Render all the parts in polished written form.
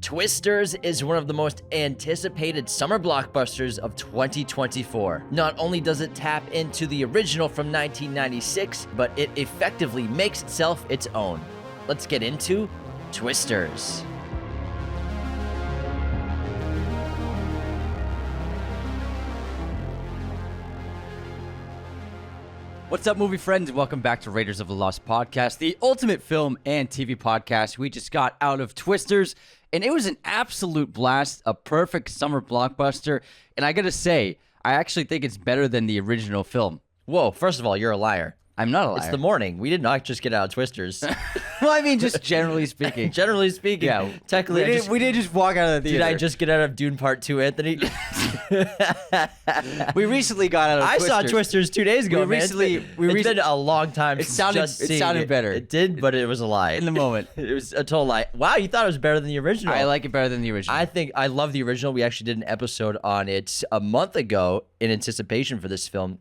Twisters is one of the most anticipated summer blockbusters of 2024. Not only does it tap into the original from 1996, but it effectively makes itself its own. Let's get into Twisters. What's up, movie friends? Welcome back to Raiders of the Lost podcast, the ultimate film and TV podcast. We just got out of Twisters, and it was an absolute blast, a perfect summer blockbuster. And I gotta say, I actually think it's better than the original film. Whoa, first of all, you're a liar. I'm not a liar. It's the morning. We did not just get out of Twisters. Well, I mean, just generally speaking. Generally speaking, Yeah, technically, we did just walk out of the theater. Did I just get out of Dune Part 2, Anthony? We recently got out of I Twisters. saw Twisters 2 days ago, man. It's been a long time It since sounded- just it seeing sounded better. It did, but it was a lie. In the moment. It was a total lie. Wow, you thought it was better than the original. I like it better than the original. I love the original. We actually did an episode on it a month ago in anticipation for this film.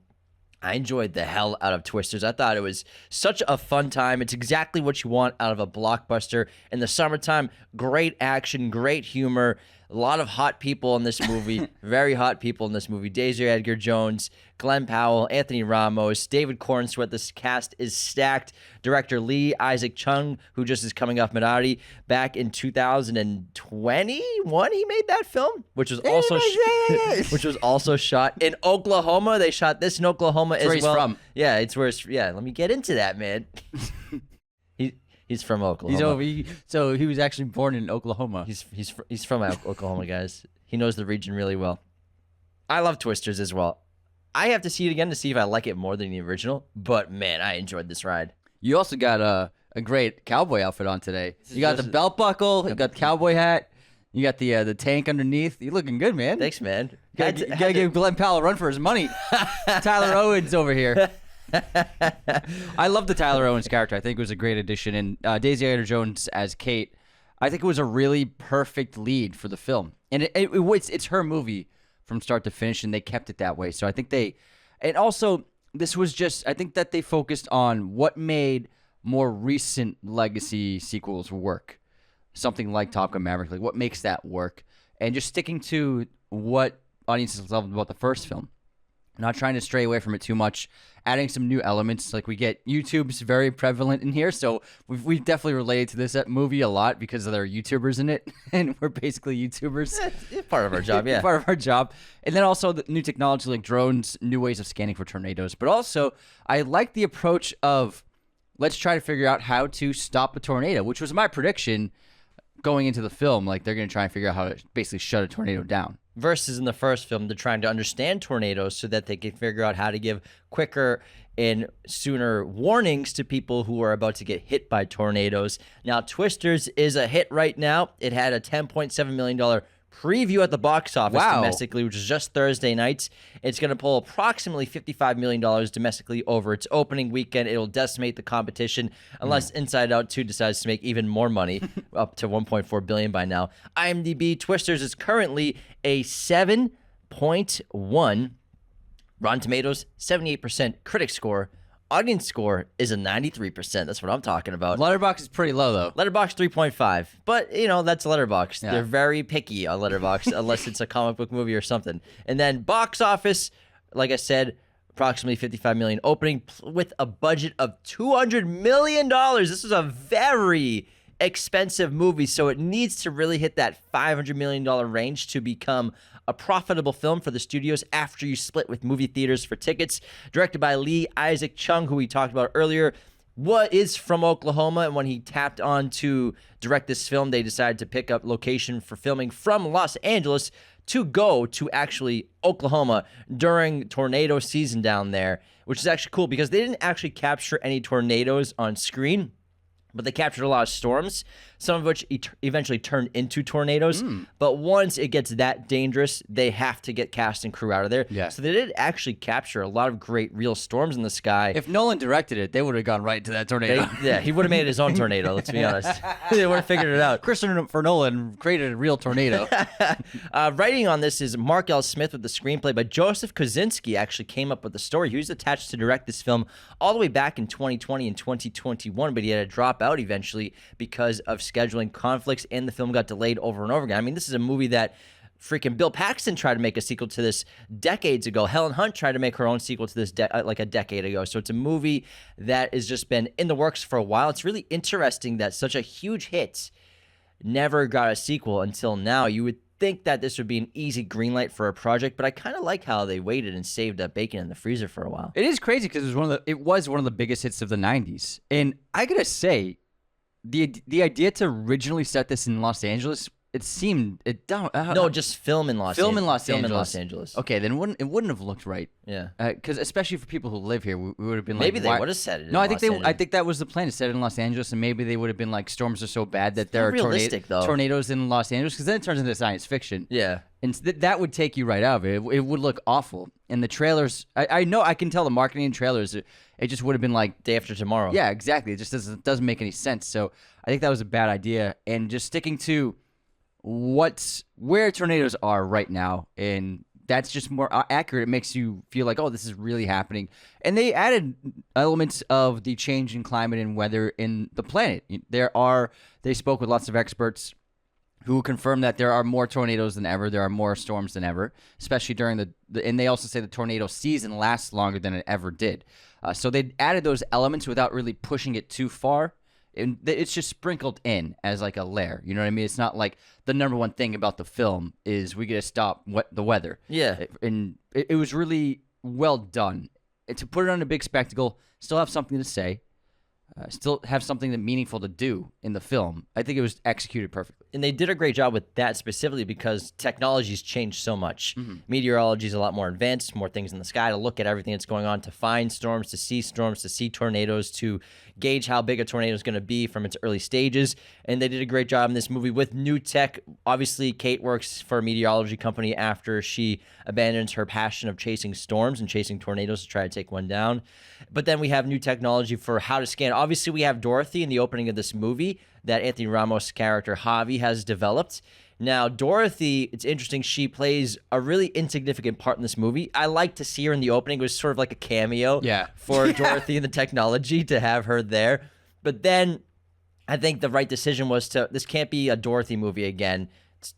I enjoyed the hell out of Twisters. I thought it was such a fun time. It's exactly what you want out of a blockbuster in the summertime. Great action, great humor. A lot of hot people in this movie. Very hot people in this movie. Daisy Edgar Jones, Glenn Powell, Anthony Ramos, David Cornsweet. This cast is stacked. Director Lee Isaac Chung, who just is coming off Minari, back in 2021, he made that film, which was also shot in Oklahoma. They shot this in Oklahoma as well. where he's from. Yeah, it's where. Let me get into that, man. He's from Oklahoma. So he was actually born in Oklahoma. He's from Oklahoma, guys. He knows the region really well. I love Twisters as well. I have to see it again to see if I like it more than the original. But man, I enjoyed this ride. You also got a great cowboy outfit on today. You got the belt buckle. You got the cowboy hat. You got the tank underneath. You looking good, man. Thanks, man. You gotta give Glenn Powell a run for his money. Tyler Owens over here. I love the Tyler Owens character. I think it was a great addition. And Daisy Edgar Jones as Kate, I think it was a really perfect lead for the film. And it's her movie from start to finish, and they kept it that way. So I think and also this was just, I think that they focused on what made more recent legacy sequels work. Something like Top Gun Maverick, like what makes that work, and just sticking to what audiences loved about the first film. Not trying to stray away from it too much, adding some new elements. Like we get YouTube's very prevalent in here, so we've definitely related to this movie a lot because there are YouTubers in it, and we're basically YouTubers. It's part of our job, yeah. Part of our job. And then also the new technology like drones, new ways of scanning for tornadoes. But also, I like the approach of let's try to figure out how to stop a tornado, which was my prediction going into the film. Like they're going to try and figure out how to basically shut a tornado down. Versus in the first film, they're trying to understand tornadoes so that they can figure out how to give quicker and sooner warnings to people who are about to get hit by tornadoes. Now, Twisters is a hit right now. It had a $10.7 million preview at the box office domestically, which is just Thursday nights. It's going to pull approximately $55 million domestically over its opening weekend. It'll decimate the competition unless Inside Out 2 decides to make even more money, up to $1.4 billion by now. IMDb Twisters is currently a 7.1. Rotten Tomatoes, 78% critic score. Audience score is a 93%. That's what I'm talking about. Letterboxd is pretty low, though. Letterboxd 3.5. But, that's Letterboxd. Yeah. They're very picky on Letterboxd unless it's a comic book movie or something. And then box office, like I said, approximately $55 million opening with a budget of $200 million. This is a very expensive movie, so it needs to really hit that $500 million range to become a profitable film for the studios after you split with movie theaters for tickets. Directed by Lee Isaac Chung, who we talked about earlier, is from Oklahoma, and when he tapped on to direct this film, they decided to pick up location for filming from Los Angeles to go to actually Oklahoma during tornado season down there, which is actually cool because they didn't actually capture any tornadoes on screen. But they captured a lot of storms, some of which eventually turned into tornadoes. But once it gets that dangerous, they have to get cast and crew out of there. Yeah. So they did actually capture a lot of great real storms in the sky. If Nolan directed it, they would have gone right to that tornado. He would have made his own tornado, let's be honest. They would have figured it out. Christopher Nolan created a real tornado. Writing on this is Mark L. Smith with the screenplay, but Joseph Kosinski actually came up with the story. He was attached to direct this film all the way back in 2020 and 2021, but he had to drop out eventually because of scheduling conflicts, and the film got delayed over and over again. I mean, this is a movie that freaking Bill Paxton tried to make a sequel to this decades ago. Helen Hunt tried to make her own sequel to this like a decade ago. So it's a movie that has just been in the works for a while. It's really interesting that such a huge hit never got a sequel until now. You would think that this would be an easy green light for a project, but I kind of like how they waited and saved up bacon in the freezer for a while. It is crazy because it was one of the biggest hits of the 90s. And I gotta say, the idea to originally set this in Los Angeles, just film in Los Angeles. Okay, then it wouldn't have looked right. Yeah, because especially for people who live here, we would have been maybe like, they would have set it. No, I think that was the plan, to set it in Los Angeles, and maybe they would have been like, storms are so bad that there are tornadoes in Los Angeles, because then it turns into science fiction. Yeah, and that would take you right out of it. It would look awful. And the trailers, I know, I can tell the marketing in trailers, it just would have been like day after tomorrow. Yeah, exactly. It just doesn't make any sense. So I think that was a bad idea. And just sticking to where tornadoes are right now, and that's just more accurate. It makes you feel like, oh, this is really happening. And they added elements of the change in climate and weather in the planet. They spoke with lots of experts who confirmed that there are more tornadoes than ever. There are more storms than ever, especially during and they also say the tornado season lasts longer than it ever did. So they added those elements without really pushing it too far. And it's just sprinkled in as like a layer. You know what I mean? It's not like the number one thing about the film is we got to stop the weather. Yeah. And it was really well done. And to put it on a big spectacle, still have something to say, still have something meaningful to do in the film. I think it was executed perfectly. And they did a great job with that specifically because technology's changed so much. Mm-hmm. Meteorology is a lot more advanced, more things in the sky to look at everything that's going on, to find storms, to see tornadoes, to gauge how big a tornado is going to be from its early stages. And they did a great job in this movie with new tech. Obviously, Kate works for a meteorology company after she abandons her passion of chasing storms and chasing tornadoes to try to take one down. But then we have new technology for how to scan. Obviously, we have Dorothy in the opening of this movie that Anthony Ramos' character Javi has developed. Now, Dorothy, it's interesting, she plays a really insignificant part in this movie. I like to see her in the opening. It was sort of like a cameo for Dorothy and the technology to have her there. But then I think the right decision was this can't be a Dorothy movie again.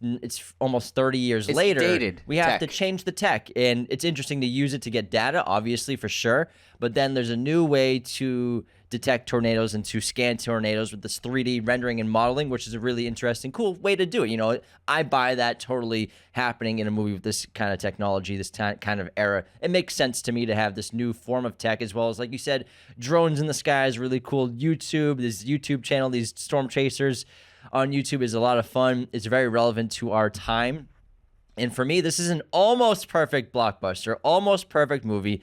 It's almost 30 years later. Dated we have tech. to change the tech. And it's interesting to use it to get data, obviously, for sure. But then there's a new way to detect tornadoes and to scan tornadoes with this 3D rendering and modeling, which is a really interesting, cool way to do it. You know, I buy that totally happening in a movie with this kind of technology, this kind of era. It makes sense to me to have this new form of tech, as well as, like you said, drones in the sky is really cool. This YouTube channel, these storm chasers on YouTube is a lot of fun. It's very relevant to our time. And for me, this is an almost perfect blockbuster, almost perfect movie.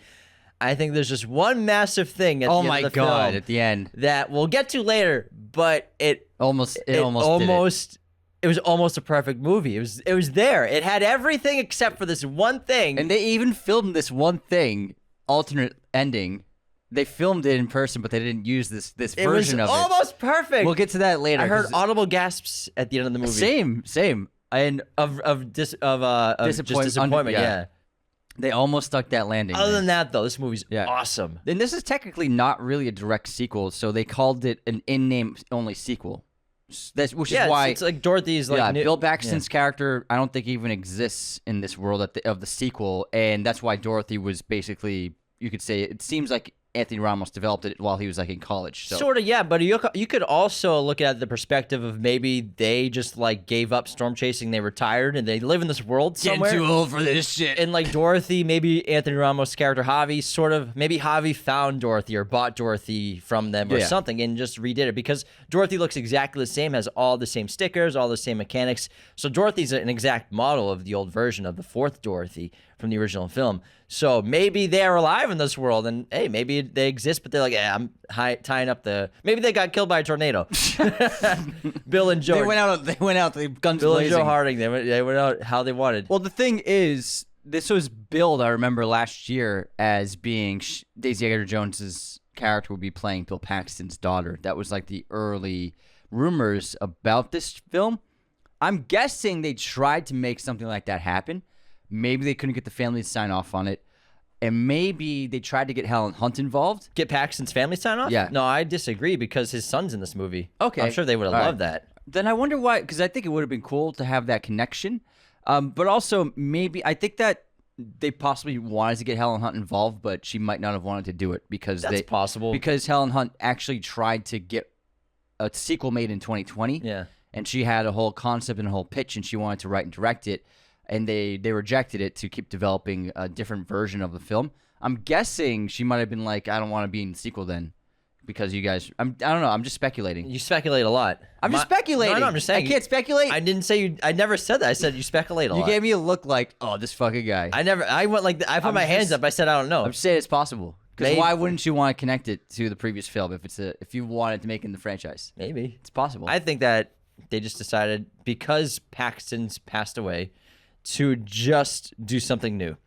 I think there's just one massive thing at the end of the film at the end that we'll get to later, but it was almost a perfect movie. It was there. It had everything except for this one thing. And they even filmed this one thing, alternate ending. They filmed it in person, but they didn't use this version of it. It was almost perfect. We'll get to that later. I heard audible gasps at the end of the movie. Same. And of disappointment. Yeah. They almost stuck that landing. Other than that, though, this movie's awesome. And this is technically not really a direct sequel, so they called it an in-name only sequel. Which is why it's like Dorothy's like Bill Paxton's character I don't think even exists in this world of the sequel, and that's why Dorothy was basically, you could say, it seems like Anthony Ramos developed it while he was like in college. So. Sort of, yeah, but you could also look at the perspective of maybe they just like gave up storm chasing, they retired, and they live in this world somewhere. Getting too old for this shit. And like Dorothy, maybe Anthony Ramos' character Javi maybe Javi found Dorothy or bought Dorothy from them or something and just redid it, because Dorothy looks exactly the same, has all the same stickers, all the same mechanics. So Dorothy's an exact model of the old version of the fourth Dorothy from the original film. So maybe they're alive in this world, and hey, maybe they exist, but they're like, I'm tying up maybe they got killed by a tornado. Bill and Joe. They went out, the guns Bill blazing. and Joe Harding, they went out how they wanted. Well, the thing is, this was billed, I remember last year, as being Daisy Edgar-Jones's character would be playing Bill Paxton's daughter. That was like the early rumors about this film. I'm guessing they tried to make something like that happen. Maybe they couldn't get the family to sign off on it. And maybe they tried to get Helen Hunt involved. Get Paxton's family sign off? Yeah. No, I disagree, because his son's in this movie. Okay. I'm sure they would have loved that. Then I wonder why, because I think it would have been cool to have that connection. But also maybe I think that they possibly wanted to get Helen Hunt involved, but she might not have wanted to do it because That's possible. Because Helen Hunt actually tried to get a sequel made in 2020. Yeah. And she had a whole concept and a whole pitch, and she wanted to write and direct it, and they rejected it to keep developing a different version of the film. I'm guessing she might have been like, I don't want to be in the sequel then. Because you guys, I don't know. I'm just speculating. You speculate a lot. I'm just speculating. No, I'm just saying. I can't speculate. I didn't say you. I never said that. I said you speculate a lot. You gave me a look like, oh, this fucking guy. I went like, I put my hands up. I said, I don't know. I'm just saying it's possible. Because Maybe. why wouldn't you want to connect it to the previous film if you wanted to make it in the franchise? Maybe. It's possible. I think that they just decided, because Paxton's passed away, to just do something new.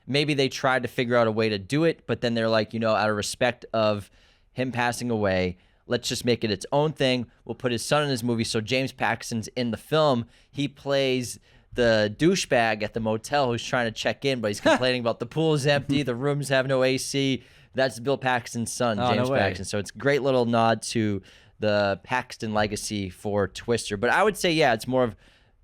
Maybe they tried to figure out a way to do it, but then they're like, out of respect of him passing away, let's just make it its own thing. We'll put his son in his movie. So James Paxton's in the film. He plays the douchebag at the motel who's trying to check in, but he's complaining about the pool's empty, the rooms have no AC. That's Bill Paxton's son, James Paxton. So it's a great little nod to the Paxton legacy for Twister. But I would say, yeah, it's more of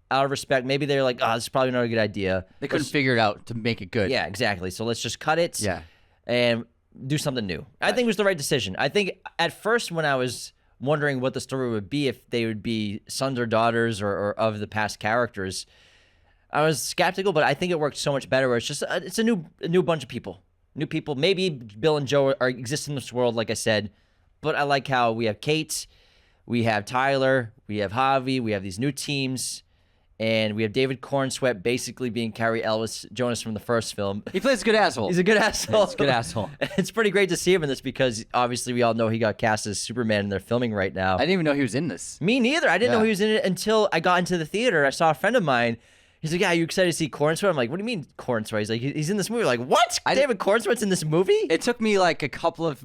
out of respect. Maybe they're like, oh, this is probably not a good idea. They couldn't figure it out to make it good. Yeah, exactly. So let's just cut it. Yeah. And do something new. I think it was the right decision. I think at first when I was wondering what the story would be, if they would be sons or daughters or of the past characters, I was skeptical, but I think it worked so much better where it's just it's a new bunch of people. New people. Maybe Bill and Joe exist in this world, like I said, but I like how we have Kate, we have Tyler, we have Javi, we have these new teams. And we have David Cornsweet basically being Carrie Ellis Jonas from the first film. He plays a good asshole. He's a good asshole. He's a good asshole. It's pretty great to see him in this because obviously we all know he got cast as Superman and they're filming right now. I didn't even know he was in this. Me neither. I didn't know he was in it until I got into the theater. I saw a friend of mine. He's like, yeah, are you excited to see Cornsweet? I'm like, what do you mean Cornsweet? He's like, he's in this movie. Like, what? David Cornsweet's in this movie? It took me like a couple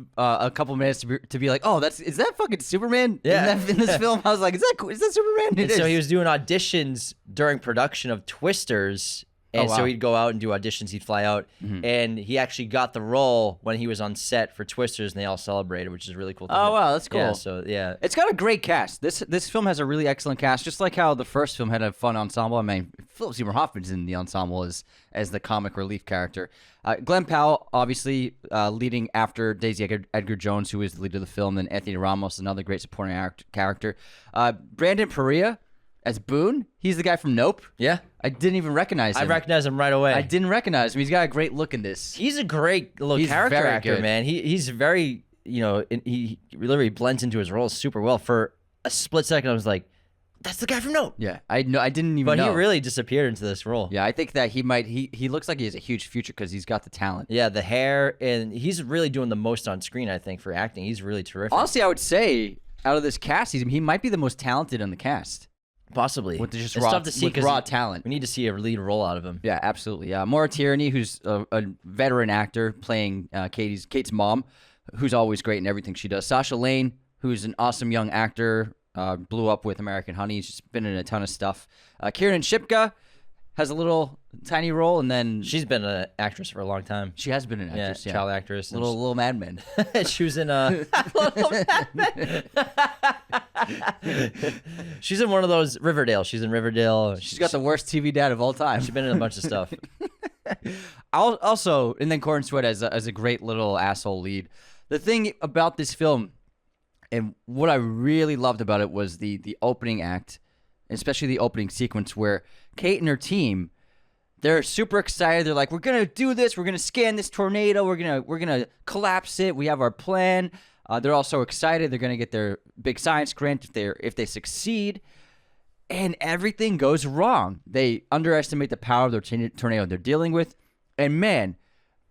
minutes to be like, oh, is that fucking Superman? Yeah. In this film? I was like, is that Superman? And so he was doing auditions during production of Twisters. And so he'd go out and do auditions. He'd fly out. And he actually got the role when he was on set for Twisters, and they all celebrated, which is really cool. Oh, wow. That's cool. Yeah, so, yeah. It's got a great cast. This film has a really excellent cast, just like how the first film had a fun ensemble. I mean, Philip Seymour Hoffman's in the ensemble as the comic relief character. Glenn Powell, obviously, leading after Daisy Edgar Jones, who is the lead of the film, and Anthony Ramos, another great supporting character. Brandon Perea as Boone. He's the guy from Nope. Yeah. I didn't even recognize him. I recognized him right away. I didn't recognize him. He's got a great look in this. He's a great little character very actor, good. man. He's very, he literally blends into his role super well. For a split second, I was like, that's the guy from Nope. Yeah, I didn't even know. But he really disappeared into this role. Yeah, I think that he looks like he has a huge future because he's got the talent. Yeah, the hair, and he's really doing the most on screen, I think, for acting. He's really terrific. Honestly, I would say out of this cast, he might be the most talented on the cast. Possibly. With just it's raw, tough to see with raw talent. We need to see a lead role out of him. Yeah, absolutely. Maura Tierney, who's a veteran actor playing Kate's mom, who's always great in everything she does. Sasha Lane, who's an awesome young actor, blew up with American Honey. She's been in a ton of stuff. Kiernan Shipka has a little tiny role, and then She's been an actress for a long time. she has been an actress. Yeah, child actress. little Mad Men. She was in she's in one of those Riverdale. She's in Riverdale. She's got the worst TV dad of all time. She's been in a bunch of stuff. Also, and then Cornsweet as a great little asshole lead. The thing about this film, and what I really loved about it, was the opening act, especially the opening sequence where Kate and her team, they're super excited. They're like, we're gonna do this. We're gonna scan this tornado. We're gonna collapse it. We have our plan. They're all so excited. They're gonna get their big science grant if they succeed. And everything goes wrong. They underestimate the power of their tornado they're dealing with. And man,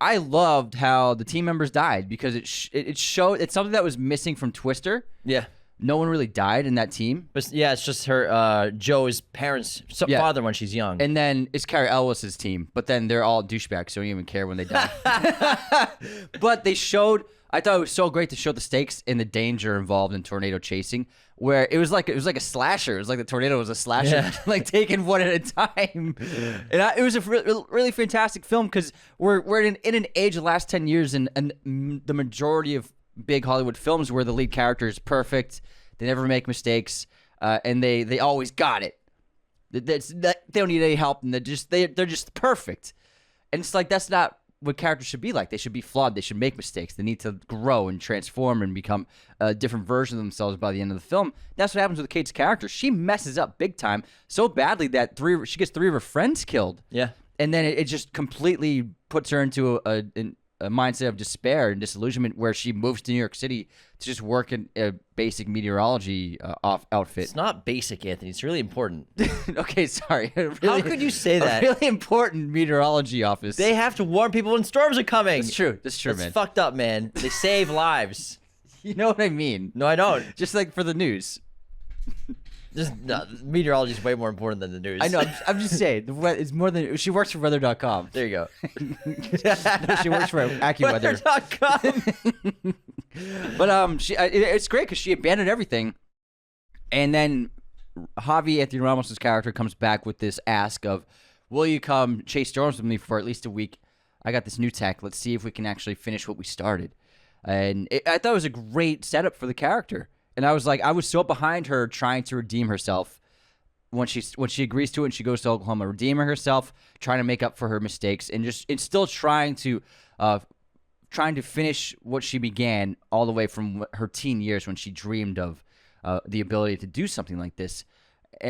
I loved how the team members died because it showed it's something that was missing from Twister. Yeah. No one really died in that team. But yeah, it's just her, Joe's parents, father when she's young. And then it's Carrie Elwes's team, but then they're all douchebags, so you don't even care when they die. But they showed, I thought it was so great to show the stakes and the danger involved in tornado chasing, where it was like a slasher. It was like the tornado was a slasher, like taking one at a time. And it was a really fantastic film because we're in an age of the last 10 years, and the majority of big Hollywood films where the lead character is perfect, they never make mistakes. and they always got it. They don't need any help, and they're just perfect. And it's like that's not what characters should be like. They should be flawed. They should make mistakes. They need to grow and transform and become a different version of themselves by the end of the film. That's what happens with Kate's character. She messes up big time so badly that she gets 3 of her friends killed. Yeah. And then it just completely puts her into a mindset of despair and disillusionment where she moves to New York City to just work in a basic meteorology outfit. It's not basic, Anthony. It's really important. Okay, sorry. How could you say that? A really important meteorology office. They have to warn people when storms are coming. That's true. That's true, That's man. fucked up, man. They save lives. You know what I mean? No, I don't. Just like for the news. Meteorology is way more important than the news. I know. I'm just saying. It's more than she works for weather.com. There you go. No, she works for AccuWeather. Weather.com. But it's great because she abandoned everything, and then Javi, Anthony Ramos' character, comes back with this ask of, "Will you come chase storms with me for at least a week? I got this new tech. Let's see if we can actually finish what we started." And I thought it was a great setup for the character. And I was so behind her trying to redeem herself when she agrees to it and she goes to Oklahoma, redeeming herself, trying to make up for her mistakes, and still trying to finish what she began all the way from her teen years when she dreamed of the ability to do something like this.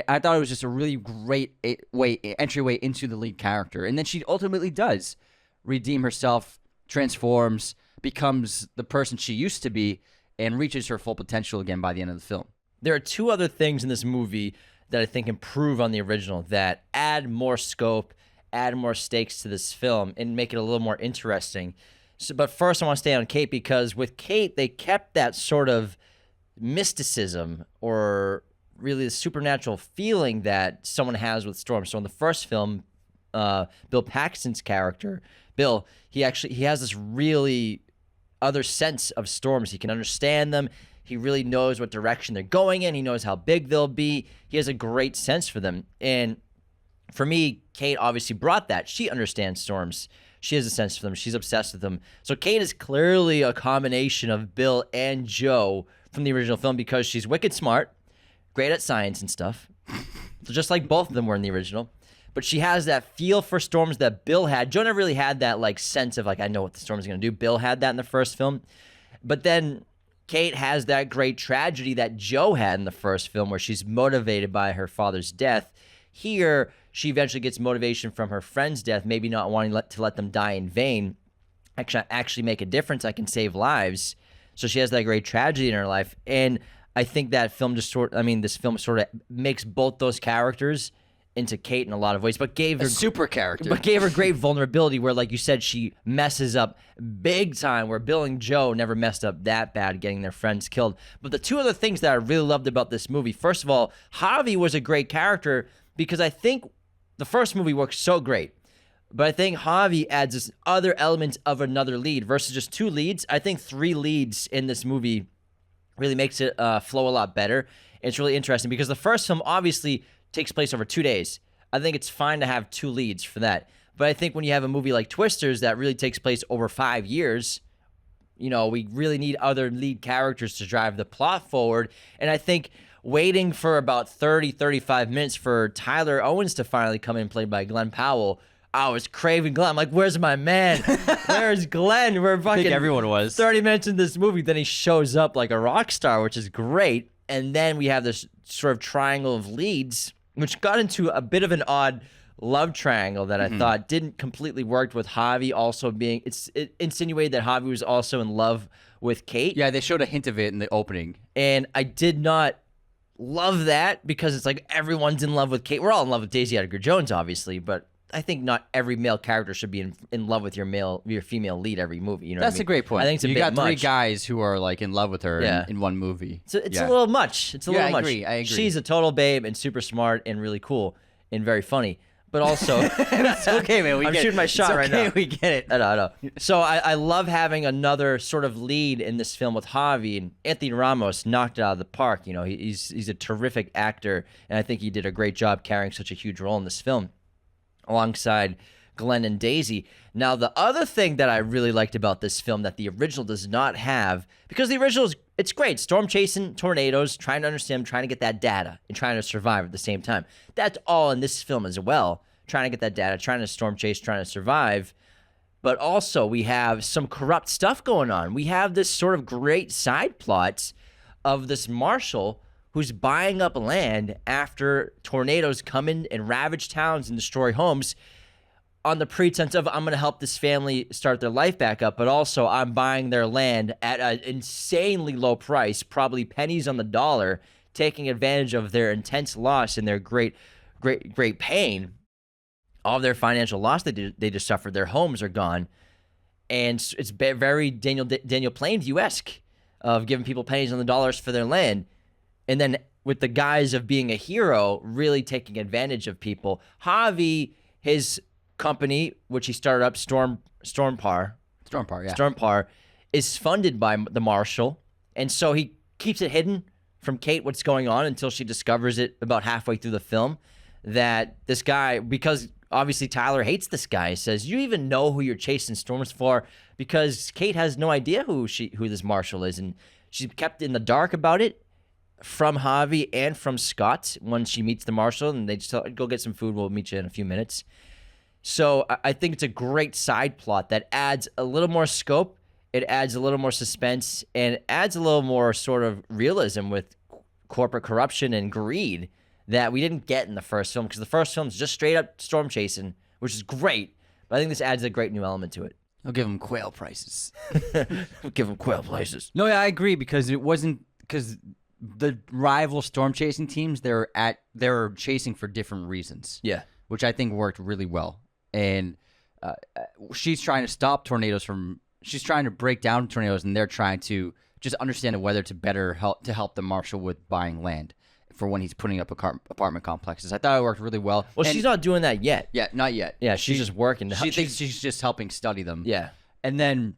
I thought it was just a really great entryway into the lead character, and then she ultimately does redeem herself, transforms, becomes the person she used to be, and reaches her full potential again by the end of the film. There are 2 other things in this movie that I think improve on the original, that add more scope, add more stakes to this film, and make it a little more interesting. But first, I want to stay on Kate, because with Kate, they kept that sort of mysticism or really the supernatural feeling that someone has with Storm. So in the first film, Bill Paxton's character, Bill, he has this really other sense of storms. He can understand them. He really knows what direction they're going in. He knows how big they'll be. He has a great sense for them. And for me, Kate obviously brought that. She understands storms. She has a sense for them. She's obsessed with them. So Kate is clearly a combination of Bill and Joe from the original film, because she's wicked smart, great at science and stuff. So just like both of them were in the original. But she has that feel for storms that Bill had. Joe never really had that sense of I know what the storm's going to do. Bill had that in the first film. But then Kate has that great tragedy that Joe had in the first film, where she's motivated by her father's death. Here, she eventually gets motivation from her friend's death, maybe not wanting to let them die in vain. Actually make a difference. I can save lives. So she has that great tragedy in her life. And I think that film this film sort of makes both those characters into Kate in a lot of ways, but gave her super character. But gave her great vulnerability, where, like you said, she messes up big time, where Bill and Joe never messed up that bad, getting their friends killed. But the 2 other things that I really loved about this movie, first of all, Javi was a great character, because I think the first movie works so great, but I think Javi adds this other element of another lead versus just 2 leads. I think 3 leads in this movie really makes it flow a lot better. It's really interesting, because the first film obviously takes place over 2 days. I think it's fine to have 2 leads for that. But I think when you have a movie like Twisters that really takes place over 5 years, we really need other lead characters to drive the plot forward. And I think waiting for about 35 minutes for Tyler Owens to finally come in, played by Glenn Powell, I was craving Glenn. I'm like, where's my man? Where's Glenn? We're fucking, I think everyone was 30 minutes in this movie. Then he shows up like a rock star, which is great. And then we have this sort of triangle of leads, which got into a bit of an odd love triangle that I thought didn't completely work, with Javi also being, it insinuated that Javi was also in love with Kate. Yeah, they showed a hint of it in the opening. And I did not love that, because it's like everyone's in love with Kate. We're all in love with Daisy Edgar Jones, obviously, but I think not every male character should be in love with your female lead every movie. You know, that's a great point. I think it's a you bit got 3 much. guys who are in love with her in one movie. So it's a little much. It's a little much. I agree. She's a total babe and super smart and really cool and very funny. But also, it's okay, man. I'm shooting my shot right now. We get it. I know. So I love having another sort of lead in this film with Javi, and Anthony Ramos knocked it out of the park. He's a terrific actor, and I think he did a great job carrying such a huge role in this film, alongside Glenn and Daisy. Now, the other thing that I really liked about this film that the original does not have, because the original is It's great. Storm chasing tornadoes, trying to understand them, trying to get that data, and trying to survive at the same time. That's all in this film as well. Trying to get that data, trying to storm chase, trying to survive. But also, we have some corrupt stuff going on. We have this sort of great side plot of this marshal who's buying up land after tornadoes come in and ravage towns and destroy homes on the pretense of, I'm going to help this family start their life back up, but also I'm buying their land at an insanely low price, probably pennies on the dollar, taking advantage of their intense loss and their great pain. All of their financial loss they just suffered. Their homes are gone. And it's very Daniel Plainview-esque of giving people pennies on the dollars for their land. And then with the guise of being a hero, really taking advantage of people. Javi, his company, which he started up, Stormpar, is funded by the marshal. And so he keeps it hidden from Kate what's going on until she discovers it about halfway through the film. That this guy, because obviously Tyler hates this guy, says, you even know who you're chasing storms for, because Kate has no idea who this marshal is, and she's kept in the dark about it from Javi and from Scott when she meets the marshal, and they just tell, go get some food, we'll meet you in a few minutes. So I think it's a great side plot that adds a little more scope, it adds a little more suspense, and it adds a little more sort of realism with corporate corruption and greed that we didn't get in the first film, because the first film is just straight up storm chasing, which is great. But I think this adds a great new element to it. I'll give them quail prices. We'll give them quail prices. No, yeah, I agree, because the rival storm chasing teams, they're chasing for different reasons. Yeah, which I think worked really well. And she's trying to stop tornadoes she's trying to break down tornadoes, and they're trying to just understand the weather to help the marshal with buying land for when he's putting up apartment complexes. I thought it worked really well. Well, she's not doing that yet. Yeah, not yet. Yeah, she's just working. She thinks she's just helping study them. Yeah. And then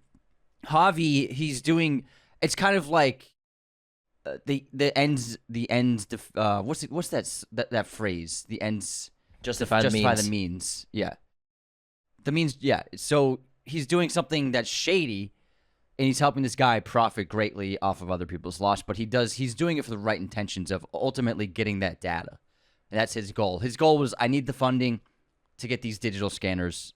Javi, he's doing, it's kind of like the ends, what's that phrase? The ends justify the means. Yeah. The means, yeah. So he's doing something that's shady, and he's helping this guy profit greatly off of other people's loss, but he's doing it for the right intentions of ultimately getting that data. And that's his goal. His goal was, I need the funding to get these digital scanners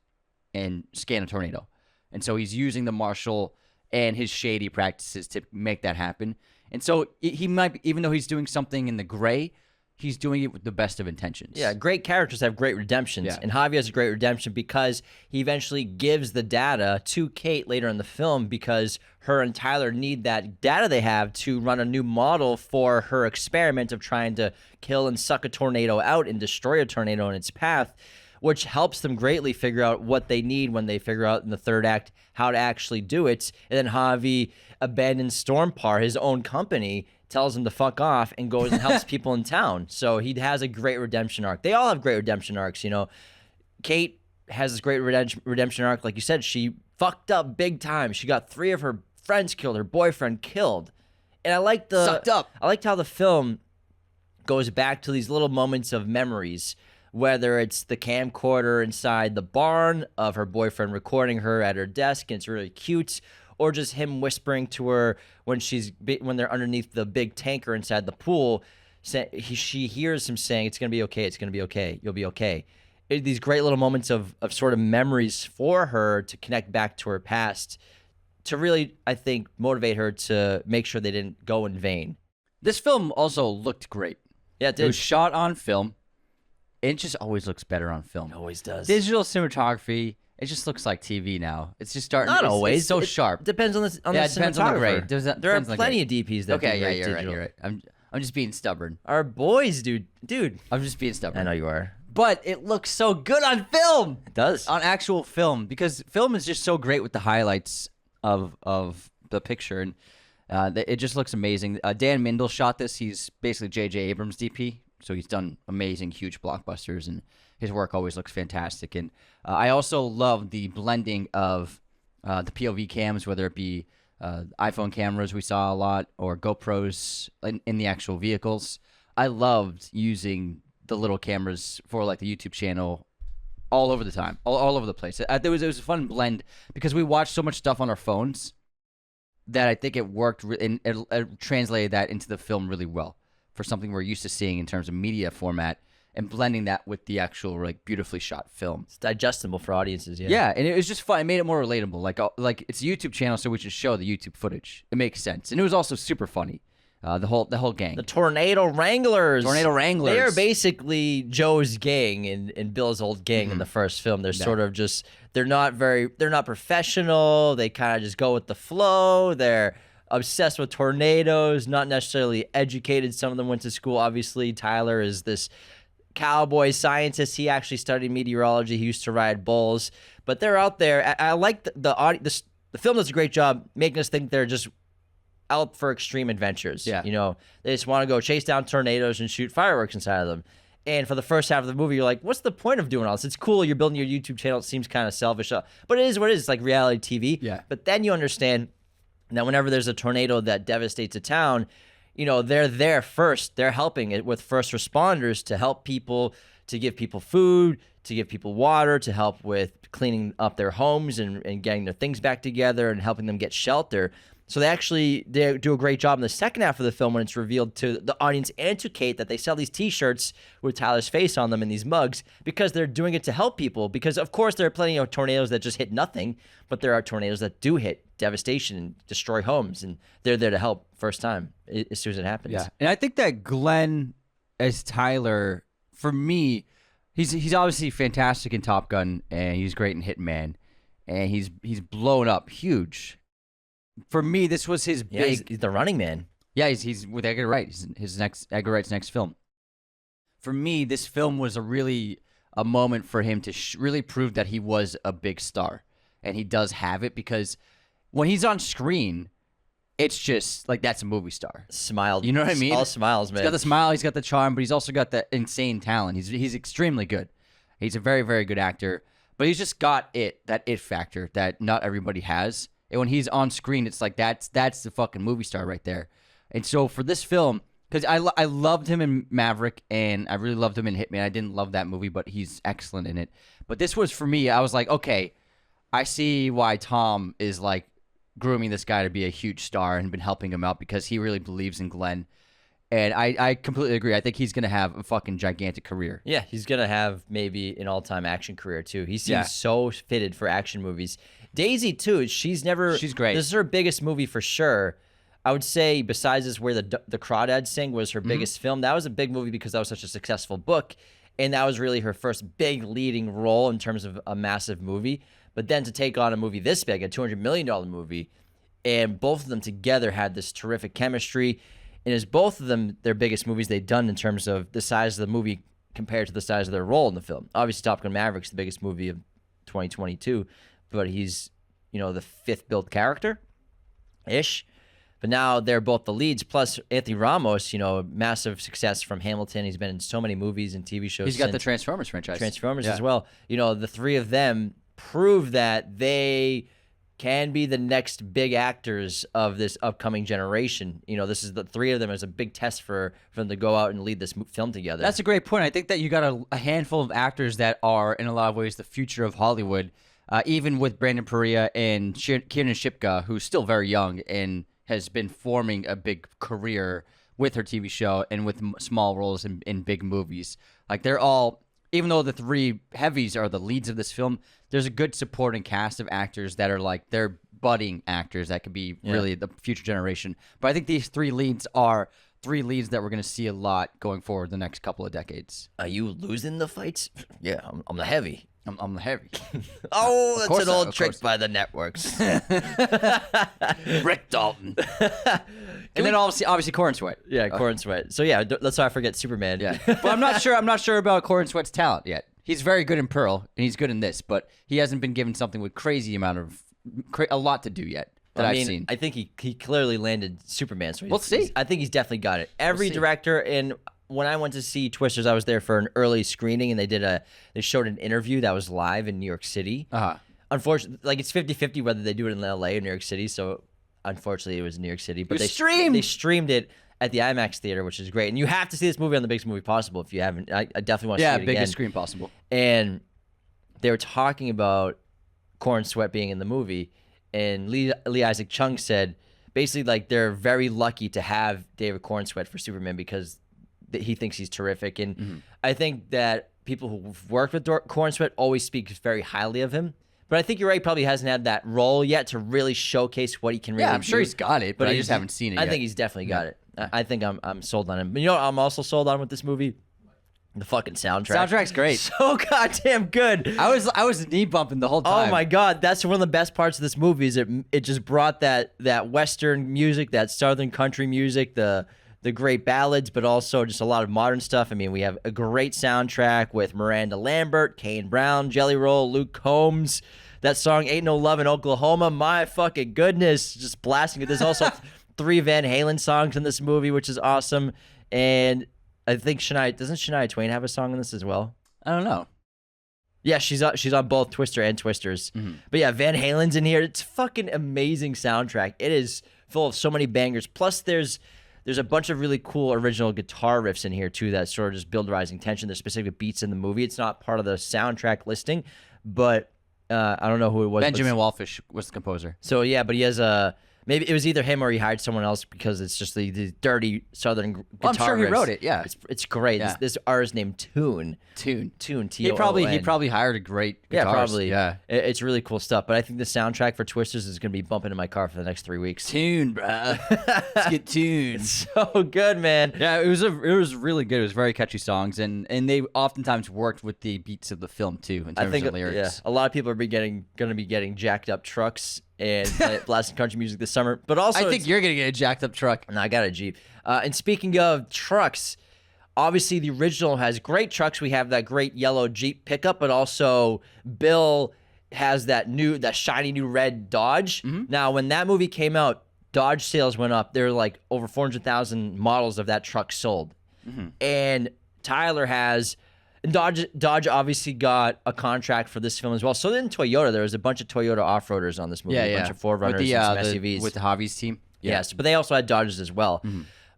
and scan a tornado. And so he's using the marshal and his shady practices to make that happen. And so he might, even though he's doing something in the gray, he's doing it with the best of intentions. Yeah, great characters have great redemptions. Yeah. And Javi has a great redemption because he eventually gives the data to Kate later in the film, because her and Tyler need that data they have to run a new model for her experiment of trying to kill and suck a tornado out and destroy a tornado in its path, which helps them greatly figure out what they need when they figure out in the third act how to actually do it. And then Javi abandons Stormpar, his own company, tells him to fuck off, and goes and helps people in town. So he has a great redemption arc. They all have great redemption arcs, you know. Kate has this great redemption arc. Like you said, she fucked up big time. She got 3 of her friends killed, her boyfriend killed. And I like sucked up. I liked how the film goes back to these little moments of memories, whether it's the camcorder inside the barn of her boyfriend recording her at her desk, and it's really cute, or just him whispering to her when they're underneath the big tanker inside the pool. She hears him saying, "It's gonna be okay. It's gonna be okay. You'll be okay." These great little moments of sort of memories for her to connect back to her past, to really, I think, motivate her to make sure they didn't go in vain. This film also looked great. Yeah, it did. It was shot on film. It just always looks better on film. It always does. Digital cinematography, it just looks like TV now. It's just starting. Not always. It's so sharp. Depends on the it depends on the grade. There are plenty of DPs that okay, do great you're digital. right. I'm just being stubborn. Our boys, dude. I'm just being stubborn. I know you are. But it looks so good on film. It does. On actual film, because film is just so great with the highlights of the picture, and it just looks amazing. Dan Mindel shot this. He's basically J.J. Abrams' DP, so he's done amazing, huge blockbusters, and his work always looks fantastic. And I also love the blending of the POV cams, whether it be iPhone cameras we saw a lot, or GoPros in the actual vehicles. I loved using the little cameras for like the YouTube channel all over the time, all over the place. It was a fun blend, because we watch so much stuff on our phones that I think it worked and it translated that into the film really well for something we're used to seeing in terms of media format, and blending that with the actual like beautifully shot film. It's digestible for audiences. Yeah. Yeah, and it was just fun. It made it more relatable. Like it's a YouTube channel, so we just show the YouTube footage. It makes sense, and it was also super funny. The whole gang. The Tornado Wranglers. Tornado Wranglers. They are basically Joe's gang and Bill's old gang in the first film. They're sort of just, they're not professional. They kind of just go with the flow. They're obsessed with tornadoes, not necessarily educated. Some of them went to school. Obviously, Tyler is this cowboy scientist. He actually studied meteorology. He used to ride bulls. But they're out there. I like the film does a great job making us think they're just out for extreme adventures. Yeah. You know, they just want to go chase down tornadoes and shoot fireworks inside of them. And for the first half of the movie, you're like, what's the point of doing all this? It's cool. You're building your YouTube channel. It seems kind of selfish. But it is what it is. It's like reality TV. Yeah. But then you understand that whenever there's a tornado that devastates a town, you know, they're there first. They're helping it with first responders to help people, to give people food, to give people water, to help with cleaning up their homes and getting their things back together and helping them get shelter. So they do a great job in the second half of the film when it's revealed to the audience and to Kate that they sell these T-shirts with Tyler's face on them and these mugs because they're doing it to help people. Because, of course, there are plenty of tornadoes that just hit nothing, but there are tornadoes that do hit devastation and destroy homes, and they're there to help first time as soon as it happens. Yeah, and I think that Glenn as Tyler, for me, he's obviously fantastic in Top Gun, and he's great in Hitman, and he's blown up huge. For me, this was his big. He's the Running Man. Yeah, he's with Edgar Wright. His next Edgar Wright's next film. For me, this film was a moment for him to really prove that he was a big star, and he does have it because when he's on screen, it's just like that's a movie star. Smiled. You know what I mean? All smiles, man. He's got the smile, he's got the charm, but he's also got that insane talent. He's extremely good. He's a very, very good actor, but he's just got that it factor that not everybody has. And when he's on screen, it's like that's the fucking movie star right there. And so for this film, because I loved him in Maverick, and I really loved him in Hitman. I didn't love that movie, but he's excellent in it. But this was, for me, I was like, okay, I see why Tom is like grooming this guy to be a huge star and been helping him out because he really believes in Glenn. And I completely agree. I think he's going to have a fucking gigantic career. Yeah, he's going to have maybe an all-time action career, too. He seems so fitted for action movies. Daisy, too, she's great. This is her biggest movie for sure. I would say, besides this, Where the Crawdads Sing was her biggest film. That was a big movie because that was such a successful book, and that was really her first big leading role in terms of a massive movie. But then to take on a movie this big, a $200 million movie, and both of them together had this terrific chemistry. And as both of them, their biggest movies they've done in terms of the size of the movie compared to the size of their role in the film. Obviously, Top Gun Maverick's the biggest movie of 2022, but he's, the fifth built character-ish. But now they're both the leads. Plus, Anthony Ramos, massive success from Hamilton. He's been in so many movies and TV shows. He's got the Transformers franchise. As well. The three of them prove that they can be the next big actors of this upcoming generation. This is the three of them as a big test for them to go out and lead this film together. That's a great point. I think that you got a handful of actors that are, in a lot of ways, the future of Hollywood, even with Brandon Perea and Kiernan Shipka, who's still very young and has been forming a big career with her TV show and with small roles in big movies. Like, they're all, even though the three heavies are the leads of this film, there's a good supporting cast of actors that are like, they're budding actors that could be really the future generation. But I think these three leads are three leads that we're going to see a lot going forward the next couple of decades. Are you losing the fights? Yeah, I'm the heavy. I'm the heavy. Oh, that's an old trick by the networks. Rick Dalton. And then obviously Corn Sweat. Yeah, Corn Sweat. So yeah, let's not forget Superman. Yeah, but I'm not sure about Corn Sweat's talent yet. He's very good in Pearl, and he's good in this, but he hasn't been given something with a lot to do yet that I've seen. I think he clearly landed Superman. So we'll see. I think he's definitely got it. Every director, and when I went to see Twisters, I was there for an early screening, and they showed an interview that was live in New York City. Unfortunately, like, it's 50-50 whether they do it in LA or New York City. So unfortunately, it was New York City. But they streamed it at the IMAX theater, which is great. And you have to see this movie on the biggest movie possible if you haven't. I definitely want to see it again. Yeah, biggest screen possible. And they were talking about Corn Sweat being in the movie, and Lee Isaac Chung said, basically like they're very lucky to have David Cornsweet for Superman because he thinks he's terrific. And I think that people who've worked with Cornsweet always speak very highly of him. But I think you're right. He probably hasn't had that role yet to really showcase what he can really do. Yeah, I'm sure he's got it, but I just haven't seen it yet. I think he's definitely got it. I think I'm sold on him. But you know what I'm also sold on with this movie? The fucking soundtrack. Soundtrack's great. So goddamn good. I was knee bumping the whole time. Oh my god, that's one of the best parts of this movie. Is it just brought that Western music, that Southern country music, the great ballads, but also just a lot of modern stuff. I mean, we have a great soundtrack with Miranda Lambert, Kane Brown, Jelly Roll, Luke Combs. That song "Ain't No Love in Oklahoma," my fucking goodness, just blasting it. There's also 3 Van Halen songs in this movie, which is awesome. And I think Shania Twain have a song in this as well? I don't know. Yeah, she's on both Twister and Twisters. But yeah, Van Halen's in here. It's fucking amazing soundtrack. It is full of so many bangers. Plus, there's a bunch of really cool original guitar riffs in here too that sort of just build rising tension. There's specific beats in the movie. It's not part of the soundtrack listing, but I don't know who it was. Benjamin Wallfish was the composer. So yeah, but he has maybe it was either him or he hired someone else because it's just the dirty Southern guitar I'm sure riffs. he wrote it. Yeah, it's great. Yeah. This artist named Toon. He T-O-O-N. probably hired a great guitarist. Yeah, probably. Yeah, It's really cool stuff. But I think the soundtrack for Twisters is going to be bumping in my car for the next 3 weeks. Tune, bruh. Let's get tuned. So good, man. Yeah, it was really good. It was very catchy songs, and they oftentimes worked with the beats of the film too in terms of lyrics. Yeah, a lot of people are going to be getting jacked up trucks and blasting country music this summer. But also, I think you're gonna get a jacked up truck. No, I got a Jeep. And speaking of trucks, obviously the original has great trucks. We have that great yellow Jeep pickup, but also Bill has that shiny new red Dodge. Now, when that movie came out, Dodge sales went up. There were like over 400,000 models of that truck sold. And Tyler has... And Dodge obviously got a contract for this film as well. So then Toyota, there was a bunch of Toyota off-roaders on this movie, a bunch of 4Runners and some SUVs. With the Javi's team. Yes, but they also had Dodges as well.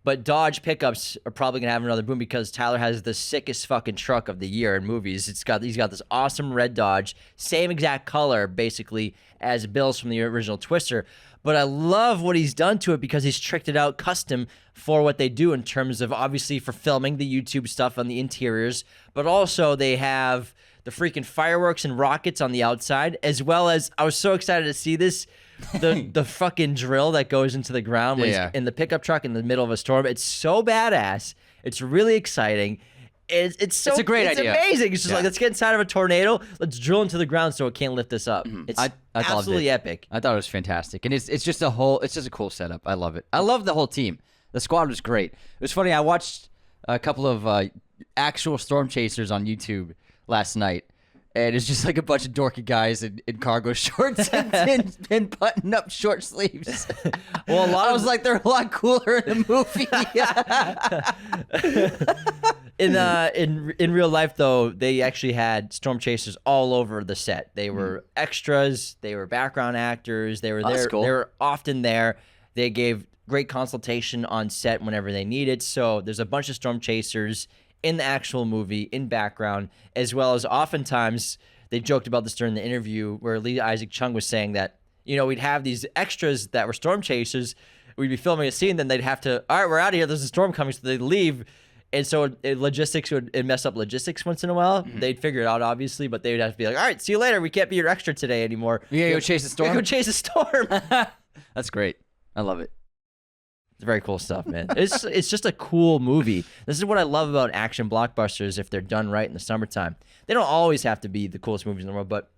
But Dodge pickups are probably going to have another boom because Tyler has the sickest fucking truck of the year in movies. He's got this awesome red Dodge, same exact color basically as Bill's from the original Twister. But I love what he's done to it because he's tricked it out custom for what they do in terms of obviously for filming the YouTube stuff on the interiors, but also they have the freaking fireworks and rockets on the outside, as well as I was so excited to see this, the fucking drill that goes into the ground when he's in the pickup truck in the middle of a storm. It's so badass. It's really exciting. It's a great idea. It's amazing. It's just like, let's get inside of a tornado. Let's drill into the ground so it can't lift us up. It's absolutely epic. I thought it was fantastic, and it's just a cool setup. I love it. I love the whole team. The squad was great. It was funny. I watched a couple of actual storm chasers on YouTube last night, and it's just like a bunch of dorky guys in cargo shorts and button up short sleeves. Well, I was like, they're a lot cooler in the movie. In real life, though, they actually had storm chasers all over the set. They were extras. They were background actors. They were there. That's cool. They were often there. They gave great consultation on set whenever they needed. So there's a bunch of storm chasers in the actual movie, in background, as well as oftentimes they joked about this during the interview where Lee Isaac Chung was saying that, we'd have these extras that were storm chasers. We'd be filming a scene, then they'd have to, all right, we're out of here. There's a storm coming, so they'd leave. And so logistics would mess up logistics once in a while. They'd figure it out, obviously, but they would have to be like, all right, see you later. We can't be your extra today anymore. You gotta go chase a storm? Go chase a storm. That's great. I love it. It's very cool stuff, man. It's just a cool movie. This is what I love about action blockbusters if they're done right in the summertime. They don't always have to be the coolest movies in the world, but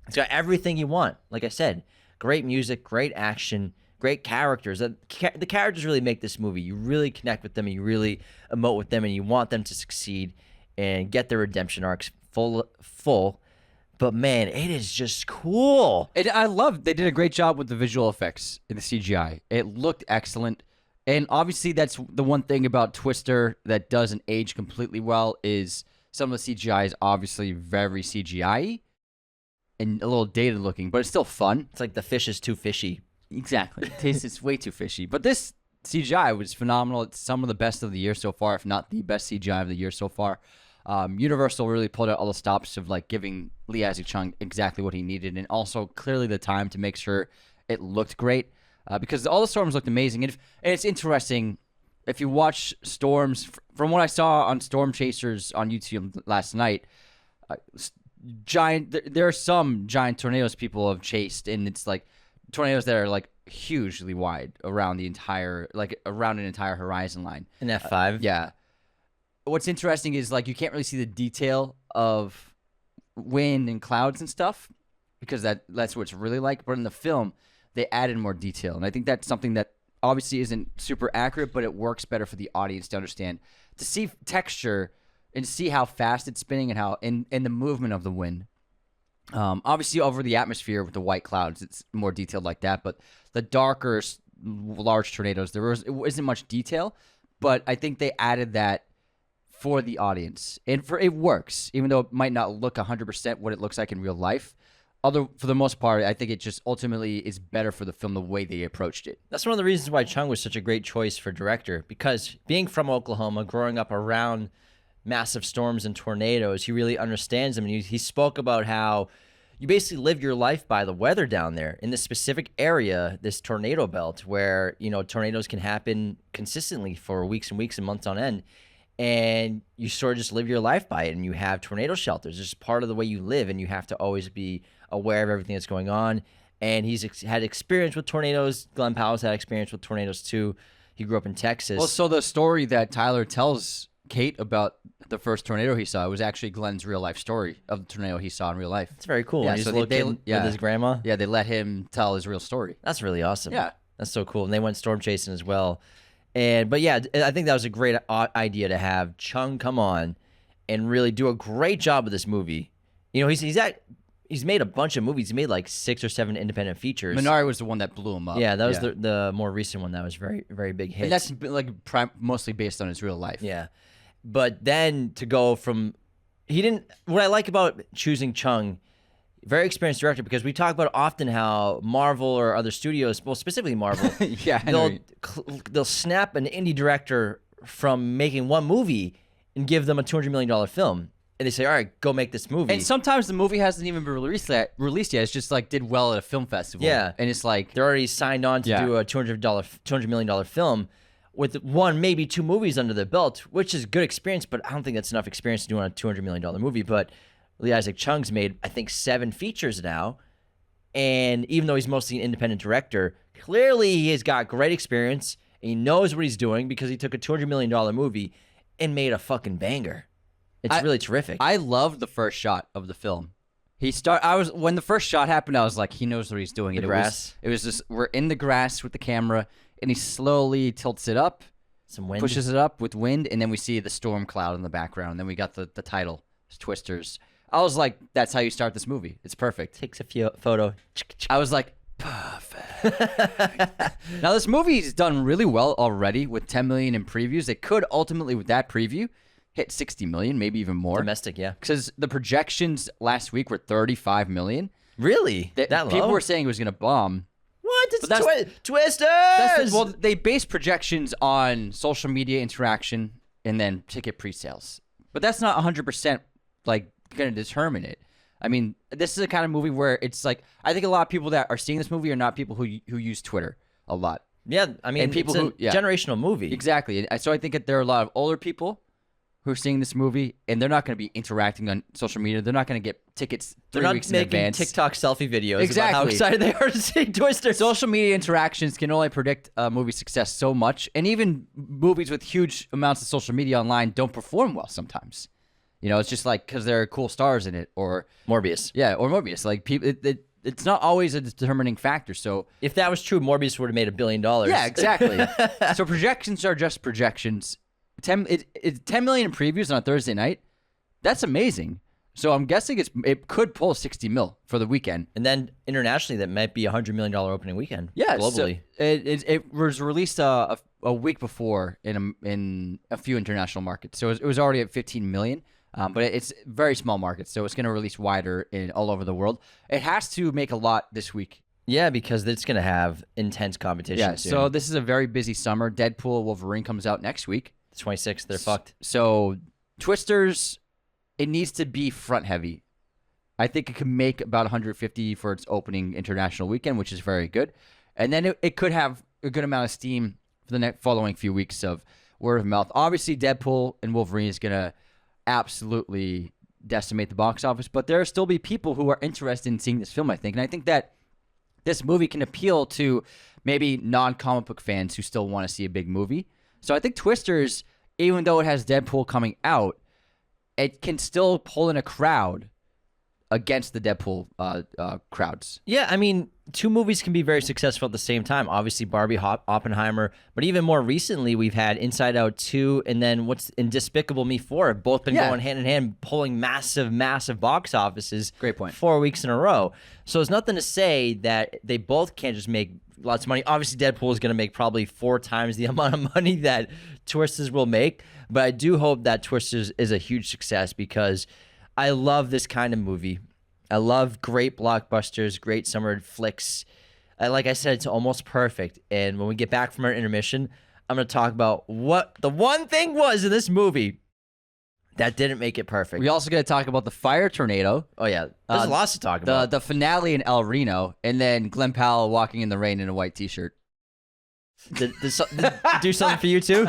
it's got everything you want. Like I said, great music, great action, great characters. The characters really make this movie. You really connect with them, and you really emote with them, and you want them to succeed and get their redemption arcs full. But man, it is just cool. I love they did a great job with the visual effects in the CGI. It looked excellent. And obviously that's the one thing about Twister that doesn't age completely well is some of the CGI is obviously very CGI and a little dated looking, but it's still fun. It's like the fish is too fishy. Exactly. It tastes way too fishy. But this CGI was phenomenal. It's some of the best of the year so far, if not the best CGI of the year so far. Universal really pulled out all the stops of like giving Lee Isaac Chung exactly what he needed, and also clearly the time to make sure it looked great. because all the storms looked amazing. And it's interesting if you watch storms from what I saw on Storm Chasers on YouTube last night. There are some giant tornadoes people have chased, and it's like tornadoes that are like hugely wide around around an entire horizon line. An F5. Yeah. What's interesting is like you can't really see the detail of wind and clouds and stuff because that's what it's really like. But in the film, they added more detail, and I think that's something that obviously isn't super accurate, but it works better for the audience to understand, to see texture and see how fast it's spinning and how and the movement of the wind. Obviously, over the atmosphere with the white clouds, it's more detailed like that. But the darker, large tornadoes, it isn't much detail. But I think they added that for the audience, and it works, even though it might not look 100% what it looks like in real life. For the most part, I think it just ultimately is better for the film the way they approached it. That's one of the reasons why Chung was such a great choice for director, because being from Oklahoma, growing up around massive storms and tornadoes, he really understands them. And he spoke about how you basically live your life by the weather down there in this specific area, this tornado belt, where tornadoes can happen consistently for weeks and weeks and months on end. And you sort of just live your life by it, and you have tornado shelters. It's just part of the way you live, and you have to always be aware of everything that's going on. And he's had experience with tornadoes. Glenn Powell's had experience with tornadoes too. He grew up in Texas. Well, so the story that Tyler tells Kate about the first tornado he saw was actually Glenn's real life story of the tornado he saw in real life. It's very cool. Yeah, He's so with his grandma. Yeah, they let him tell his real story. That's really awesome. Yeah. That's so cool. And they went storm chasing as well. But yeah, I think that was a great idea to have Chung come on and really do a great job with this movie. He's made a bunch of movies. He made like 6 or 7 independent features. Minari was the one that blew him up. Yeah, that was the more recent one that was very, very big hit. And that's like mostly based on his real life. Yeah. But then to go from what I like about choosing Chung, very experienced director, because we talk about often how Marvel or other studios, well, specifically Marvel, they'll snap an indie director from making one movie and give them a $200 million film. And they say, all right, go make this movie. And sometimes the movie hasn't even been released yet. It's just like did well at a film festival. Yeah. And it's like they're already signed on to do a $200 million film with 1, maybe 2 movies under their belt, which is good experience, but I don't think that's enough experience to do on a $200 million movie. But Lee Isaac Chung's made, I think, 7 features now. And even though he's mostly an independent director, clearly he has got great experience. And he knows what he's doing because he took a $200 million movie and made a fucking banger. It's really terrific. I loved the first shot of the film. When the first shot happened, I was like, he knows what he's doing. The grass. It was just, we're in the grass with the camera, and he slowly tilts it up, some wind, pushes it up with wind, and then we see the storm cloud in the background. And then we got the title, Twisters. I was like, that's how you start this movie. It's perfect. Takes a photo. I was like, perfect. Now this movie's done really well already with 10 million in previews. It could ultimately, with that preview, hit 60 million, maybe even more. Domestic, yeah. Because the projections last week were 35 million. Really? That low? People were saying it was going to bomb. What? It's Twisters! Well, they base projections on social media interaction and then ticket pre-sales. But that's not 100% like going to determine it. I mean, this is a kind of movie where it's like, I think a lot of people that are seeing this movie are not people who use Twitter a lot. Yeah, I mean, and people it's a generational movie. Exactly. So I think that there are a lot of older people who are seeing this movie, and they're not going to be interacting on social media. They're not going to get tickets 3 weeks in advance. They're not making TikTok selfie videos exactly. about how excited they are to see Twisters. Social media interactions can only predict a movie's success so much, and even movies with huge amounts of social media online don't perform well sometimes. It's just like because there are cool stars in it, or Morbius. Yeah, or Morbius. Like people, it's not always a determining factor. So if that was true, Morbius would have made $1 billion. Yeah, exactly. So projections are just projections. 10 million in previews on a Thursday night. That's amazing. So I'm guessing it could pull 60 mil for the weekend. And then internationally, that might be $100 million opening weekend. Yeah, globally. So it was released a week before in a few international markets. So it was already at 15 million. But it's very small markets, so it's going to release wider all over the world. It has to make a lot this week. Yeah, because it's going to have intense competition. Yeah, soon. so this is a very busy summer. Deadpool, Wolverine comes out next week. The 26th, they're fucked. So Twisters, it needs to be front heavy. I think it can make about 150 for its opening international weekend, which is very good. And then it could have a good amount of steam for the next following few weeks of word of mouth. Obviously, Deadpool and Wolverine is going to absolutely decimate the box office, but there will still be people who are interested in seeing this film, I think. And I think that this movie can appeal to maybe non-comic book fans who still want to see a big movie. So I think Twisters, even though it has Deadpool coming out, it can still pull in a crowd against the Deadpool crowds. Yeah, I mean, two movies can be very successful at the same time. Obviously, Barbie, Oppenheimer, but even more recently, we've had Inside Out 2 and then what's in Despicable Me 4 have both been going hand in hand, pulling massive, massive box offices. Great point. 4 weeks in a row. So there's nothing to say that they both can't just make lots of money. Obviously, Deadpool is going to make probably 4 times the amount of money that Twisters will make, but I do hope that Twisters is a huge success because I love this kind of movie. I love great blockbusters, great summer flicks. Like I said, it's almost perfect. And when we get back from our intermission, I'm going to talk about what the one thing was in this movie that didn't make it perfect. We also got to talk about the fire tornado. Oh, yeah. There's lots to talk about. The finale in El Reno, and then Glenn Powell walking in the rain in a white T-shirt. Did do something for you too?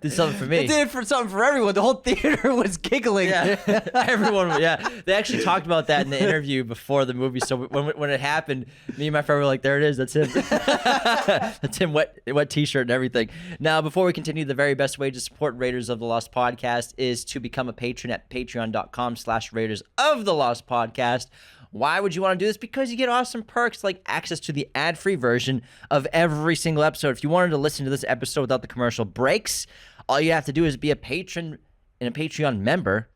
Did something for me. It did something for everyone. The whole theater was giggling. Yeah, everyone. Yeah, they actually talked about that in the interview before the movie. So when it happened, me and my friend were like, "There it is. That's him. That's him. Wet T-shirt and everything." Now, before we continue, the very best way to support Raiders of the Lost Podcast is to become a patron at patreon.com/Raiders of the Lost Podcast. Why would you want to do this? Because you get awesome perks like access to the ad-free version of every single episode. If you wanted to listen to this episode without the commercial breaks, all you have to do is be a patron and a Patreon member.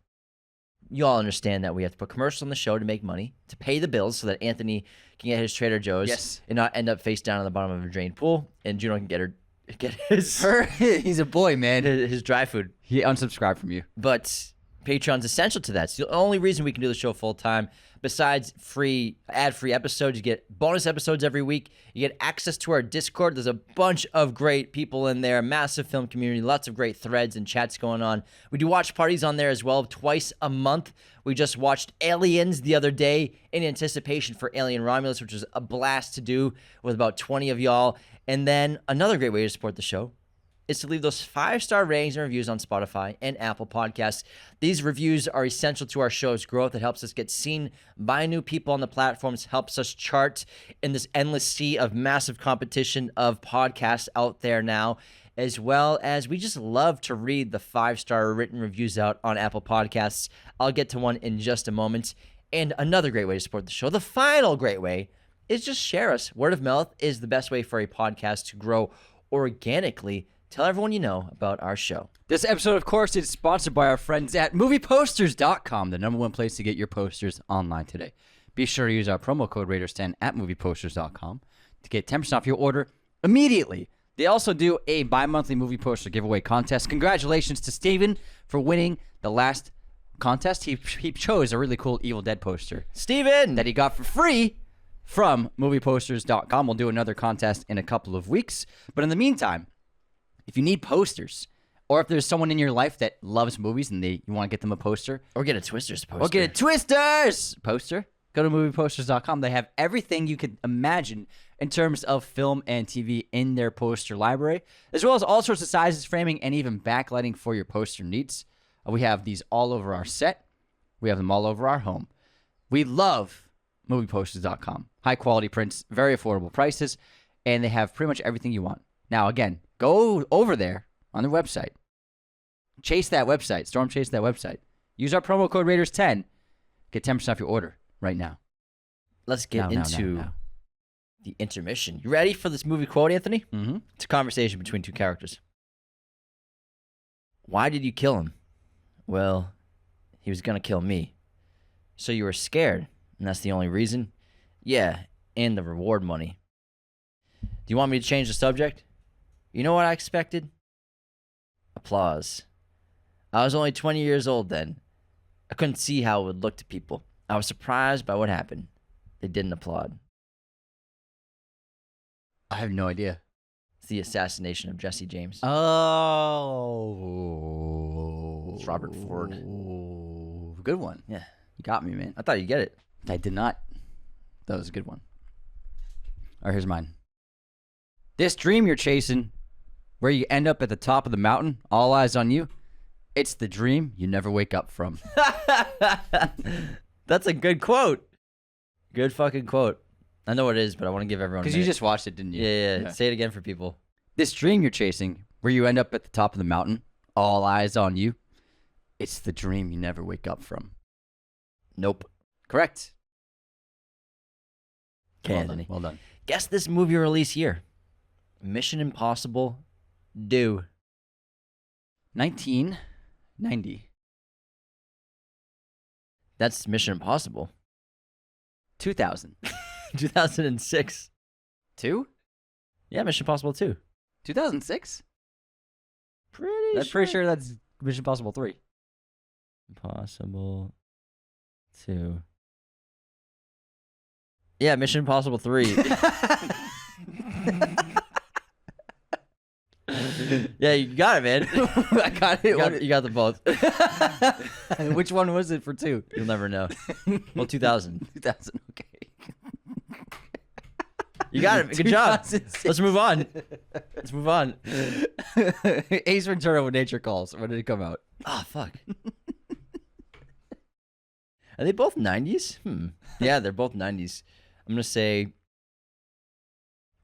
You all understand that we have to put commercials on the show to make money, to pay the bills so that Anthony can get his Trader Joe's and not end up face down on the bottom of a drained pool, and Juno can get his He's a boy, man. his dry food. He unsubscribed from you. But Patreon's essential to that. It's the only reason we can do the show full time. Besides ad-free episodes, you get bonus episodes every week. You get access to our Discord. There's a bunch of great people in there, massive film community, lots of great threads and chats going on. We do watch parties on there as well twice a month. We just watched Aliens the other day in anticipation for Alien Romulus, which was a blast to do with about 20 of y'all. And then another great way to support the show is to leave those 5-star ratings and reviews on Spotify and Apple Podcasts. These reviews are essential to our show's growth. It helps us get seen by new people on the platforms, helps us chart in this endless sea of massive competition of podcasts out there now, as well as we just love to read the 5-star written reviews out on Apple Podcasts. I'll get to one in just a moment. And another great way to support the show, the final great way, is just share us. Word of mouth is the best way for a podcast to grow organically. Tell everyone you know about our show. This episode, of course, is sponsored by our friends at movieposters.com, the #1 place to get your posters online today. Be sure to use our promo code Raiders10 at movieposters.com to get 10% off your order immediately. They also do a bi-monthly movie poster giveaway contest. Congratulations to Steven for winning the last contest. He chose a really cool Evil Dead poster. Steven! That he got for free from movieposters.com. We'll do another contest in a couple of weeks. But in the meantime, if you need posters, or if there's someone in your life that loves movies and you want to get them a poster, Or get a Twisters poster. or get a Twisters poster, go to movieposters.com. They have everything you could imagine in terms of film and TV in their poster library, as well as all sorts of sizes, framing, and even backlighting for your poster needs. We have these all over our set. We have them all over our home. We love movieposters.com. High quality prints, very affordable prices, and they have pretty much everything you want. Now, again, go over there on their website. Chase that website. Storm chase that website. Use our promo code Raiders10. Get 10% off your order right now. Let's get into the intermission. You ready for this movie quote, Anthony? Mm-hmm. It's a conversation between two characters. Why did you kill him? Well, he was going to kill me. So you were scared, and that's the only reason? Yeah, and the reward money. Do you want me to change the subject? You know what I expected? Applause. I was only 20 years old then. I couldn't see how it would look to people. I was surprised by what happened. They didn't applaud. I have no idea. It's the assassination of Jesse James. Oh. It's Robert Ford. Good one. Yeah. You got me, man. I thought you'd get it. I did not. That was a good one. All right, here's mine. This dream you're chasing, where you end up at the top of the mountain, all eyes on you, it's the dream you never wake up from. That's a good quote. Good fucking quote. I know what it is, but I want to give everyone a Because you minute. just watched it, didn't you? Yeah. Say it again for people. This dream you're chasing, where you end up at the top of the mountain, all eyes on you, it's the dream you never wake up from. Nope. Correct. Okay, Well Anthony. done. Well done. Guess this movie release year. Mission Impossible. Do. 1990. That's Mission Impossible. 2000. 2006. 2? Yeah, Mission Impossible 2. 2006? Pretty I'm pretty sure that's Mission Impossible 3. Impossible 2. Yeah, Mission Impossible 3. Yeah, you got it, man. I got it. You got them both. Which one was it for 2? You'll never know. Well, 2000. 2000. Okay. You got it. Good job. 2006. Let's move on. Let's move on. Ace Ventura: When Nature Calls. When did it come out? Oh, fuck. Are they both 90s? Yeah, they're both 90s. I'm going to say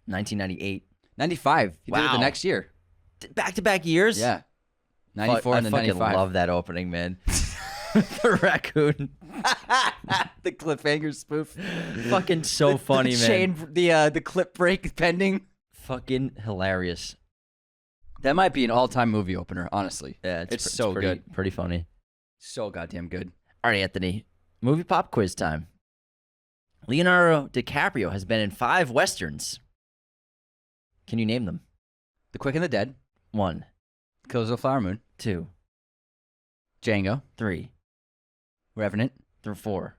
1998. 95. He did it Wow. the next year. Back-to-back years? Yeah. 94 and then I fucking 95. love that opening, man. The raccoon. The cliffhanger spoof. Fucking so funny, man. Chain, the clip break pending. Fucking hilarious. That might be an all-time movie opener, honestly. Yeah, It's so pretty, good. Pretty funny. So goddamn good. All right, Anthony. Movie pop quiz time. Leonardo DiCaprio has been in 5 westerns. Can you name them? The Quick and the Dead. 1, Killers of the Flower Moon. 2, Django. 3, Revenant. through 4.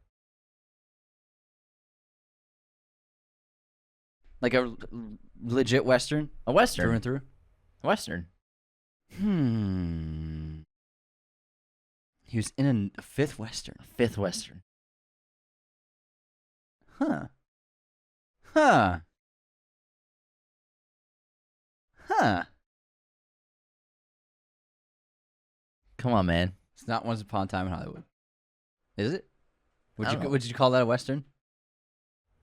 Like a legit Western. A western. Through and through. A western. He was in a 5th Western. 5th western. Huh. Come on, man. It's not Once Upon a Time in Hollywood. Is it? I don't know. Would you call that a Western?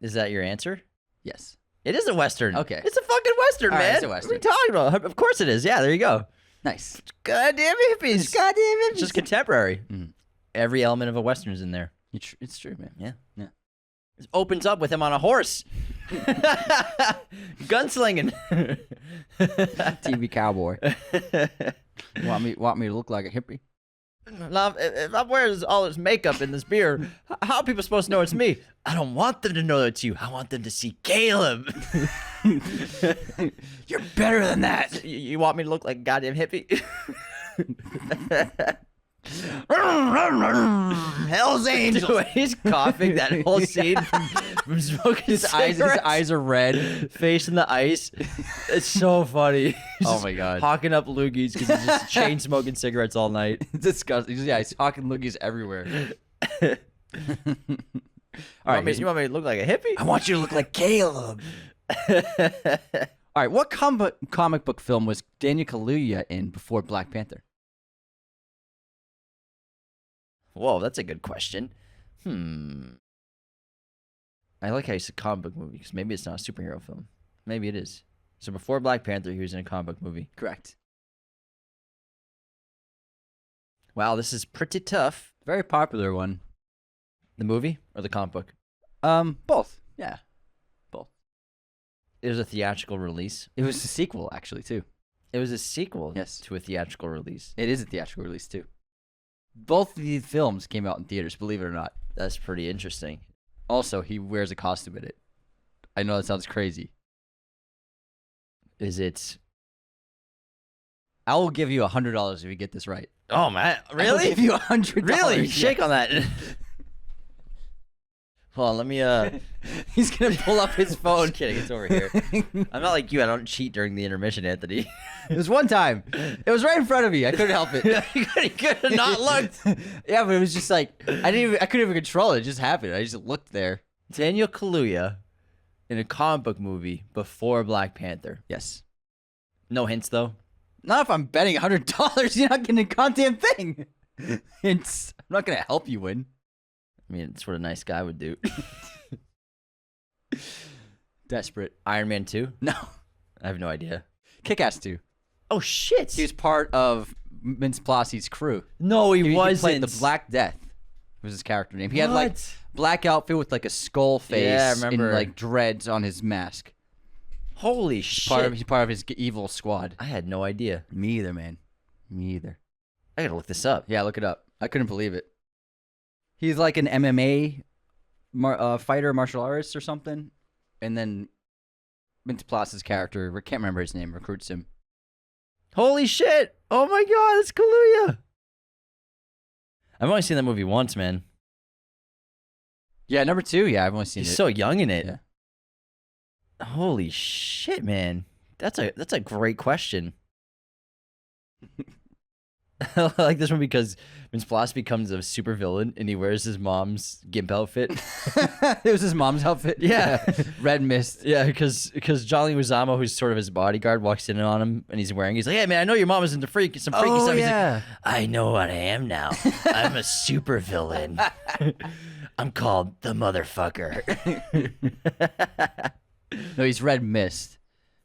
Is that your answer? Yes. It is a western. Okay. It's a fucking western, All right, man. it's a What are western. you talking about? Of course it is. Yeah, there you go. Nice. Goddamn hippies. It's just contemporary. Mhm. Every element of a western is in there. It's true, man. Yeah. Yeah. It opens up with him on a horse. Gunslinging. TV cowboy. Want me to look like a hippie? Now, if I wears all this makeup in this beer, how are people supposed to know it's me? I don't want them to know it's you. I want them to see Caleb. You're better than that. You want me to look like a goddamn hippie? Hell's Angels. Dude, he's coughing that whole scene from smoking His eyes are red. face in the ice. It's so funny. He's Oh just my God. hawking up loogies because he's just chain smoking cigarettes all night. It's disgusting. He's talking loogies everywhere. All right, You want me to look like a hippie? I want you to look like Caleb. All right, what comic book film was Daniel Kaluuya in before Black Panther? Whoa, that's a good question. I like how you said comic book movie because maybe it's not a superhero film. Maybe it is. So before Black Panther, he was in a comic book movie. Correct. Wow, this is pretty tough. Very popular one. The movie or the comic book? Both. Yeah, both. It was a theatrical release. It was a sequel, actually, too. It was a sequel Yes. to a theatrical release. It is a theatrical release, too. Both of these films came out in theaters, believe it or not. That's pretty interesting. Also, he wears a costume in it. I know that sounds crazy. Is it? I will give you $100 if you get this right. Oh man, I'll really? give you $100. Really? yes. Shake on that. Hold on, let me. He's gonna pull up his phone. Just kidding, it's over here. I'm not like you. I don't cheat during the intermission, Anthony. It was one time. It was right in front of me. I couldn't help it. You could have not looked. Yeah, but it was just like I couldn't even control it. It just happened. I just looked there. Daniel Kaluuya in a comic book movie before Black Panther. Yes. No hints, though. Not if I'm betting $100. You're not getting a goddamn thing. Hints. I'm not going to help you win. I mean, it's what a nice guy would do. Desperate. Iron Man 2? No. I have no idea. Kick-Ass 2. Oh, shit. He was part of Vince Plossy's crew. No, he wasn't. He played the Black Death. Was his character name. He had like What? black outfit with like a skull face Yeah, I remember. and like dreads on his mask. Holy shit. He's part of his evil squad. I had no idea. Me either, man. Me either. I gotta look this up. Yeah, look it up. I couldn't believe it. He's like an MMA fighter, martial artist or something. And then Vince Plossy's character, I can't remember his name, recruits him. Holy shit. Oh my god, it's Kaluuya. I've only seen that movie once, man. Yeah, number 2. Yeah, I've only seen He's it. so young in it. Yeah. Holy shit, man. That's a great question. I like this one because Vince Plossy becomes a supervillain and he wears his mom's gimp outfit. It was his mom's outfit. Yeah. Red Mist. Yeah, because Johnny Uzama, who's sort of his bodyguard, walks in on him and he's like, hey man, I know your mom is into some freaky stuff. He's like, I know what I am now. I'm a supervillain. I'm called the motherfucker. No, he's Red Mist.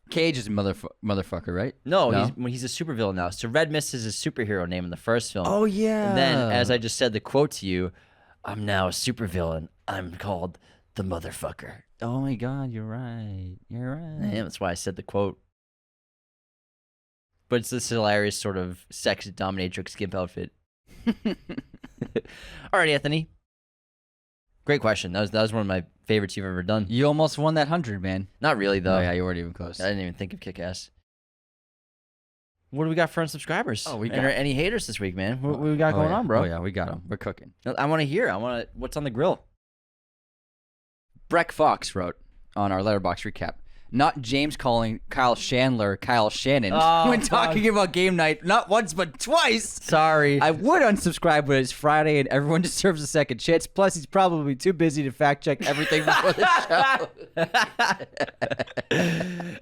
Cage is motherfucker, right? No, he's a supervillain now. So Red Mist is his superhero name in the first film. Oh, yeah. And then, as I just said the quote to you, I'm now a supervillain. I'm called the motherfucker. Oh, my God. You're right. You're right. Yeah, that's why I said the quote. But it's this hilarious sort of sex dominatrix gimp outfit. All right, Anthony. Great question. That was one of my favorites you've ever done. You almost won that 100, man. Not really, though. Oh, yeah, you weren't even close. I didn't even think of Kick-Ass. What do we got for unsubscribers? Oh, we got and any haters this week, man? What we got going on, bro? Oh, yeah, we got them. We're cooking. I want to hear. What's on the grill? Breck Fox wrote on our letterbox recap. Not James calling Kyle Chandler Kyle Shannon when talking about game night, not once but twice. Sorry. I would unsubscribe, but it's Friday and everyone deserves a second chance. Plus, he's probably too busy to fact check everything before the show.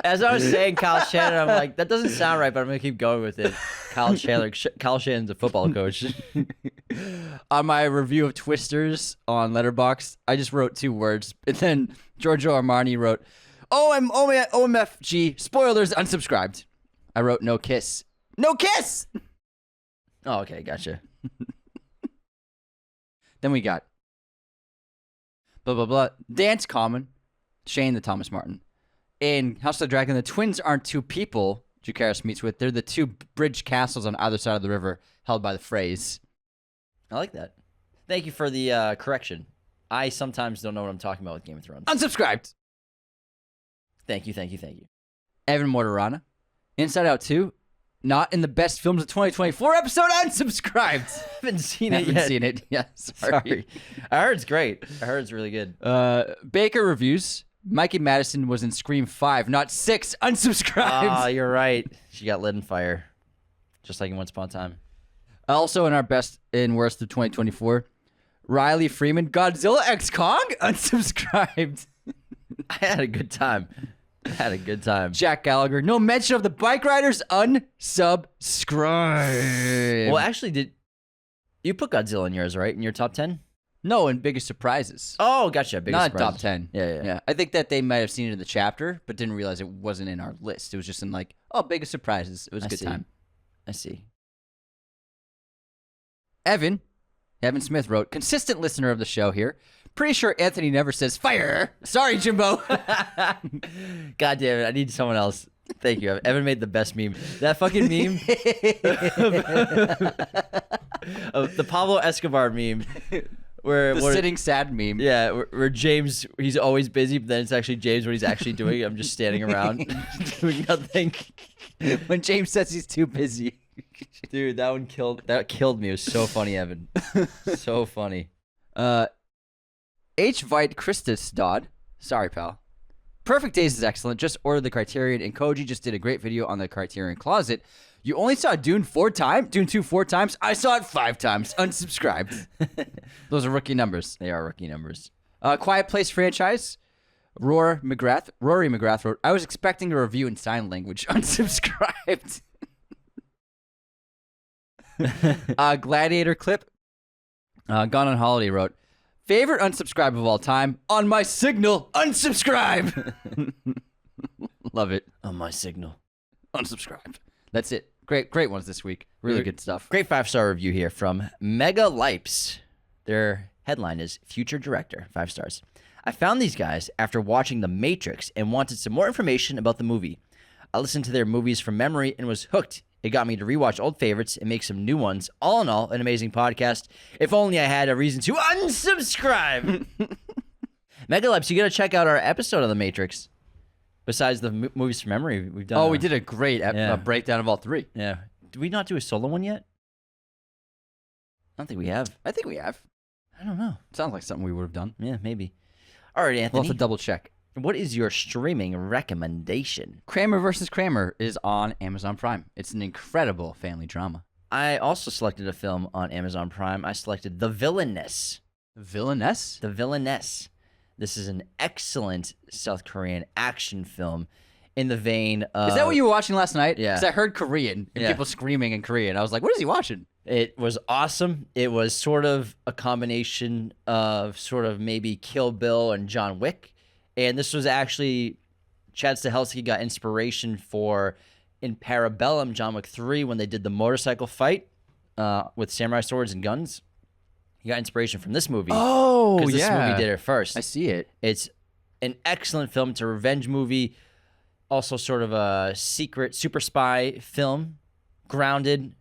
As I was saying Kyle Shannon, I'm like, that doesn't sound right, but I'm going to keep going with it. Kyle Chandler. Kyle Shannon's a football coach. On my review of Twisters on Letterboxd, I just wrote 2 words. And then Giorgio Armani wrote, OMFG, spoilers, unsubscribed. I wrote no kiss. No kiss! Oh, okay, gotcha. Then we got blah, blah, blah. Dance Common, Shane the Thomas Martin. In House of the Dragon, the twins aren't 2 people Dracarys meets with. They're the 2 bridge castles on either side of the river held by the Freys. I like that. Thank you for the correction. I sometimes don't know what I'm talking about with Game of Thrones. Unsubscribed. Thank you. Evan Mortarana. Inside Out 2, not in the best films of 2024 episode, unsubscribed. Haven't seen it yet. Haven't seen it. Yeah, sorry. I heard it's great. I heard it's really good. Baker reviews. Mikey Madison was in Scream 5, not 6. Unsubscribed. Ah, you're right. She got lit in fire. Just like in Once Upon a Time. Also in our best and worst of 2024, Riley Freeman, Godzilla X Kong, unsubscribed. I had a good time. Jack Gallagher, no mention of the bike riders, unsubscribe. Well, actually, did you put Godzilla in yours, right? In your top 10? No, in biggest surprises. Oh, gotcha. Biggest Not surprises. top 10. Yeah. I think that they might have seen it in the chapter, but didn't realize it wasn't in our list. It was just in like, biggest surprises. It was a good time. I see. Evan Smith wrote, consistent listener of the show here. Pretty sure Anthony never says fire. Sorry, Jimbo. God damn it. I need someone else. Thank you. Evan made the best meme. That fucking meme. The Pablo Escobar meme. Where Sitting sad meme. Yeah, where James, he's always busy, but then it's actually James what he's actually doing. I'm just standing around doing nothing. When James says he's too busy. Dude, that killed me. It was so funny, Evan. So funny. H. Vite Christus Dodd. Sorry, pal. Perfect Days is excellent. Just ordered the Criterion, and Koji just did a great video on the Criterion Closet. You only saw Dune 2 4 times? I saw it 5 times. Unsubscribed. Those are rookie numbers. They are rookie numbers. Quiet Place franchise. Rory McGrath wrote, I was expecting a review in sign language. Unsubscribed. Gladiator Clip. Gone on Holiday wrote, favorite unsubscribe of all time. On my signal, unsubscribe. Love it. On my signal. Unsubscribe. That's it. Great ones this week. Really good stuff. Great 5-star review here from Mega Lipes. Their headline is Future Director, 5 stars. I found these guys after watching The Matrix and wanted some more information about the movie. I listened to their movies from memory and was hooked. It got me to rewatch old favorites and make some new ones. All in all, an amazing podcast. If only I had a reason to unsubscribe. Mega Lipes, you got to check out our episode of The Matrix. Besides the movies from memory, we've done. Oh, we did a great breakdown of all 3. Yeah. Did we not do a solo one yet? I don't think we have. I think we have. I don't know. Sounds like something we would have done. Yeah, maybe. All right, Anthony. We'll have to double check. What is your streaming recommendation? Kramer vs. Kramer is on Amazon Prime. It's an incredible family drama. I also selected a film on Amazon Prime. I selected The Villainess. Villainess? The Villainess. This is an excellent South Korean action film in the vein of... Is that what you were watching last night? Yeah. Because I heard Korean and people screaming in Korean. I was like, what is he watching? It was awesome. It was sort of a combination of sort of maybe Kill Bill and John Wick. And this was actually... Chad Stahelski got inspiration for in Parabellum, John Wick 3, when they did the motorcycle fight with samurai swords and guns. He got inspiration from this movie. Oh, because this movie did it first. I see it. It's an excellent film. It's a revenge movie. Also sort of a secret super spy film. Grounded.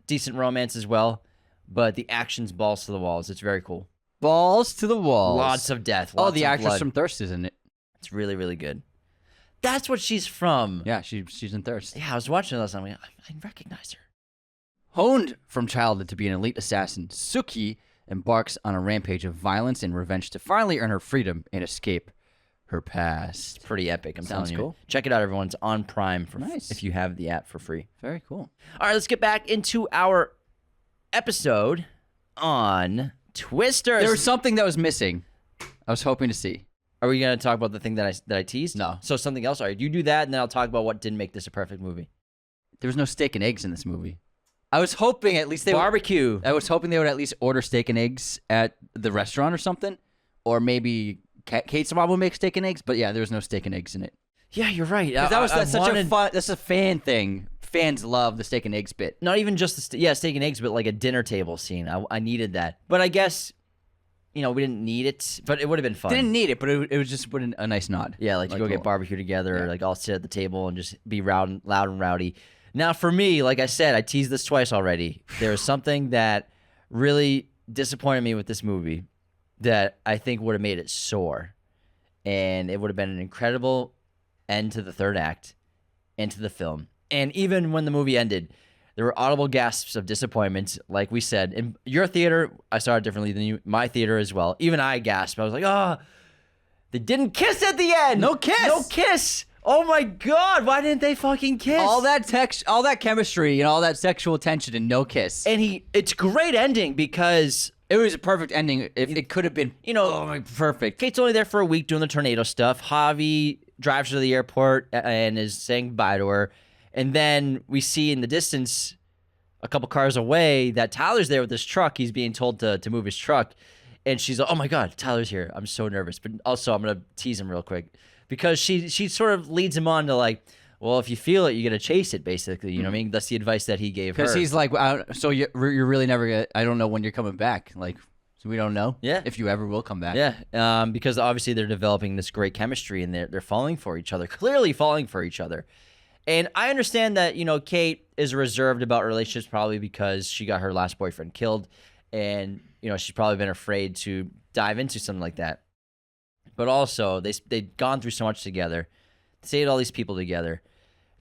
Decent romance as well. But the action's balls to the walls. It's very cool. Balls to the walls. Lots of death. Oh, Lots the of actress blood. from Thirst is in it. It's really, really good. That's what she's from. Yeah, she's in Thirst. Yeah, I was watching it last time. I recognize her. Honed from childhood to be an elite assassin, Suki embarks on a rampage of violence and revenge to finally earn her freedom and escape her past. It's pretty epic. I'm Sounds telling you. cool. Check it out, everyone. It's on Prime for Nice. if you have the app for free. Very cool. All right, let's get back into our episode on Twisters. There was something that was missing. I was hoping to see. Are we going to talk about the thing that I teased? No. So something else? All right, you do that, and then I'll talk about what didn't make this a perfect movie. There was no steak and eggs in this movie. I was hoping at least they Barbecue. I was hoping they would at least order steak and eggs at the restaurant or something. Or maybe Kate's mom would make steak and eggs. But yeah, there was no steak and eggs in it. Yeah, you're right. That's a fan thing. Fans love the steak and eggs bit. Not even just steak and eggs, but like a dinner table scene. I needed that. But I guess, we didn't need it, but it would have been fun. Didn't need it, but it was just a nice nod. Yeah, like to go get barbecue together, or like all sit at the table and just be loud and rowdy. Now, for me, like I said, I teased this twice already. There was something that really disappointed me with this movie that I think would have made it soar. And it would have been an incredible end to the third act and to the film. And even when the movie ended, there were audible gasps of disappointment. Like we said, in your theater, I saw it differently than you. My theater as well. Even I gasped. I was like, oh, they didn't kiss at the end. No kiss. No kiss. Oh my God, why didn't they fucking kiss? All that chemistry and all that sexual tension and no kiss. And it's a great ending because it was a perfect ending. If it could have been, perfect. Kate's only there for a week doing the tornado stuff. Javi drives her to the airport and is saying goodbye to her. And then we see in the distance, a couple cars away, that Tyler's there with his truck. He's being told to move his truck. And she's like, oh my God, Tyler's here. I'm so nervous. But also, I'm going to tease him real quick. Because she sort of leads him on to like, well, if you feel it, you're going to chase it, basically. You know what I mean? That's the advice that he gave her. Because he's like, so you're really never going to, I don't know when you're coming back. Like, so we don't know if you ever will come back. Yeah, because obviously they're developing this great chemistry and they're falling for each other, clearly falling for each other. And I understand that, Kate is reserved about relationships probably because she got her last boyfriend killed. And, she's probably been afraid to dive into something like that. But also, they'd gone through so much together. They saved all these people together.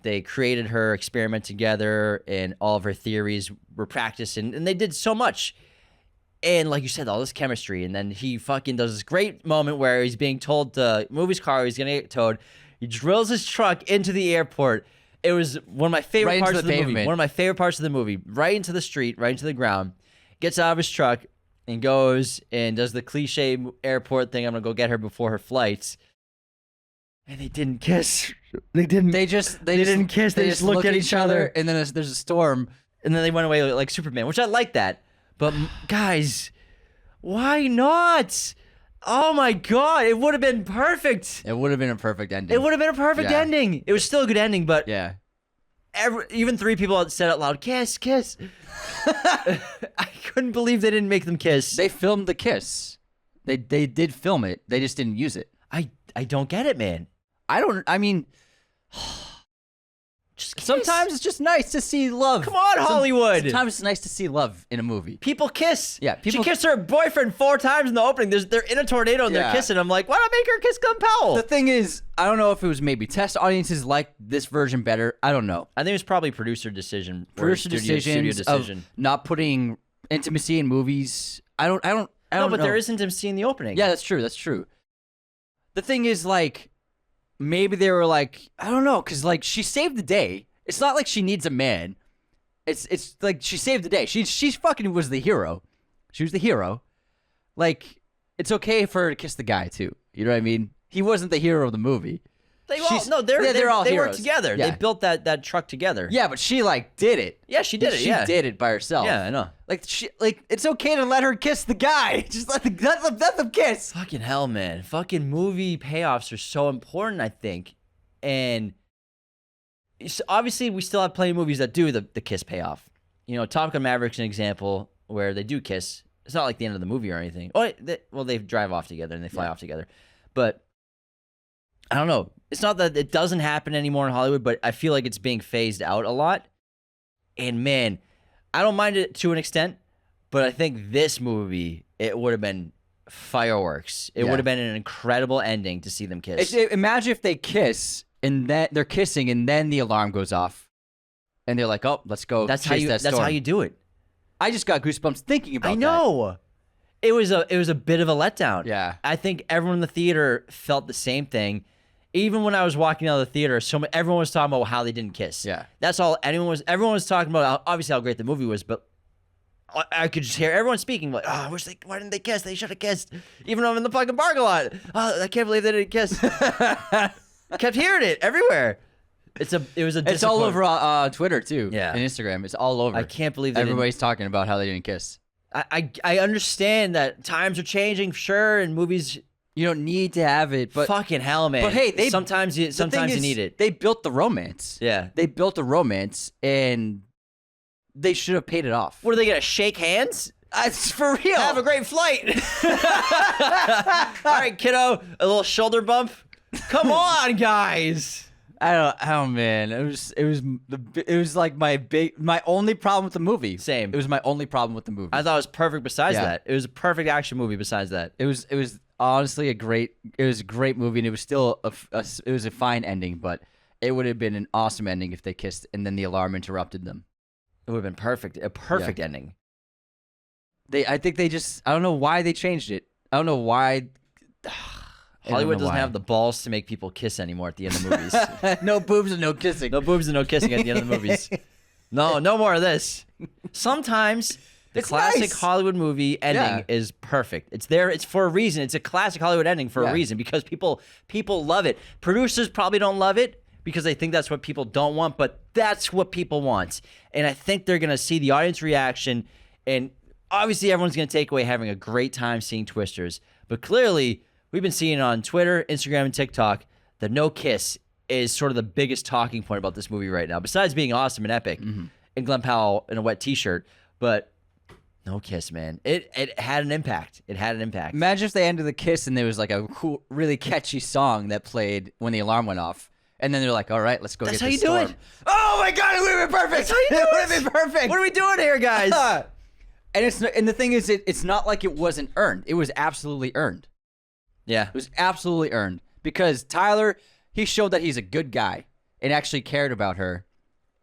They created her experiment together, and all of her theories were practiced, and they did so much. And like you said, all this chemistry, and then he fucking does this great moment where he's being told to move his car, he's going to get towed. He drills his truck into the airport. It was one of my favorite parts of the movie. One of my favorite parts of the movie. Right into the street, right into the ground. Gets out of his truck and goes and does the cliche airport thing. I'm going to go get her before her flights. And they didn't kiss. They didn't. They didn't kiss. They just looked at each other. and then there's a storm. And then they went away like Superman, which I like that. But guys, why not? Oh my God, it would have been perfect. It would have been a perfect ending. It would have been a perfect ending. It was still a good ending, but Yeah. even 3 people said out loud, kiss, kiss. I couldn't believe they didn't make them kiss. They filmed the kiss. They did film it. They just didn't use it. I don't get it, man. I mean, Just kiss. sometimes it's just nice to see love. Come on, Hollywood. Sometimes it's nice to see love in a movie. People kiss. Yeah, She people- kissed her boyfriend 4 times in the opening. They're in a tornado and they're Yeah. kissing. I'm like, why not make her kiss Glenn Powell? The thing is, I don't know if it was maybe test audiences like this version better. I don't know. I think it was probably producer decision. or Producer studio decisions decision. of not putting intimacy in movies. I don't No, but know. there is intimacy in the opening. Yeah, that's true. That's true. The thing is, like, maybe they were like, I don't know, because like she saved the day. It's not like she needs a man. It's like she saved the day. She fucking was the hero. She was the hero. Like, it's okay for her to kiss the guy too. You know what I mean? He wasn't the hero of the movie. They're all heroes. worked together. Yeah. They built that truck together. Yeah, but she like did it. Yeah, she did it. She Yeah. did it by herself. Yeah, I know. Like it's okay to let her kiss the guy. Just let them kiss. Fucking hell, man. Fucking movie payoffs are so important, I think. And obviously, we still have plenty of movies that do the kiss payoff. You know, Top Gun Maverick's an example where they do kiss. It's not like the end of the movie or anything. They drive off together and they fly off together. But I don't know. It's not that it doesn't happen anymore in Hollywood, but I feel like it's being phased out a lot. And man, I don't mind it to an extent, but I think this movie, it would have been fireworks. It would have been an incredible ending to see them kiss. Imagine if they kiss and then they're kissing and then the alarm goes off, and they're like, "Oh, let's go." That's chase that That's storm." how you do it. I just got goosebumps thinking about. I know. It was a bit of a letdown. Yeah. I think everyone in the theater felt the same thing. Even when I was walking out of the theater, everyone was talking about how they didn't kiss. Yeah. That's all. Everyone was talking about obviously how great the movie was, but I could just hear everyone speaking like, "Oh, why didn't they kiss? They should have kissed." Even though I'm in the fucking parking lot. Oh, I can't believe they didn't kiss. I kept hearing it everywhere. It's all over Twitter too. Yeah. And Instagram. It's all over. I can't believe everybody's talking about how they didn't kiss. I understand that times are changing, sure, and movies. You don't need to have it, but Fucking hell, man. But hey, sometimes you need it. They built the romance. Yeah. They built the romance, and they should have paid it off. What are they gonna shake hands? It's for real. Have a great flight. All right, kiddo, a little shoulder bump. Come on, guys. Oh man, it was like my only problem with the movie. Same. It was my only problem with the movie. I thought it was perfect. Besides Yeah. that, it was a perfect action movie. Besides that, It was honestly a great movie, and it was still it was a fine ending, but it would have been an awesome ending if they kissed and then the alarm interrupted them. it would have been perfect. A perfect ending. I think they just, I don't know why they changed it. I don't know why. Hollywood doesn't have the balls to make people kiss anymore at the end of movies. No boobs and no kissing. No boobs and no kissing at the end of the movies. No more of this. Sometimes the It's classic nice. Hollywood movie ending is perfect. It's there. It's for a reason. It's a classic Hollywood ending for a reason because people love it. Producers probably don't love it because they think that's what people don't want, but that's what people want. And I think they're going to see the audience reaction. And obviously everyone's going to take away having a great time seeing Twisters. But clearly we've been seeing on Twitter, Instagram, and TikTok that no kiss is sort of the biggest talking point about this movie right now, besides being awesome and epic, and Glenn Powell in a wet t-shirt. But no kiss, man. It had an impact. It had an impact. Imagine if they ended the kiss and there was like a cool, really catchy song that played when the alarm went off. And then they're like, all right, let's go That's get how this you do storm. it. Oh my God, it would have been perfect. That's how you do it. It would have been perfect. What are we doing here, guys? And the thing is, it's not like it wasn't earned. It was absolutely earned. Yeah. It was absolutely earned because Tyler, he showed that he's a good guy and actually cared about her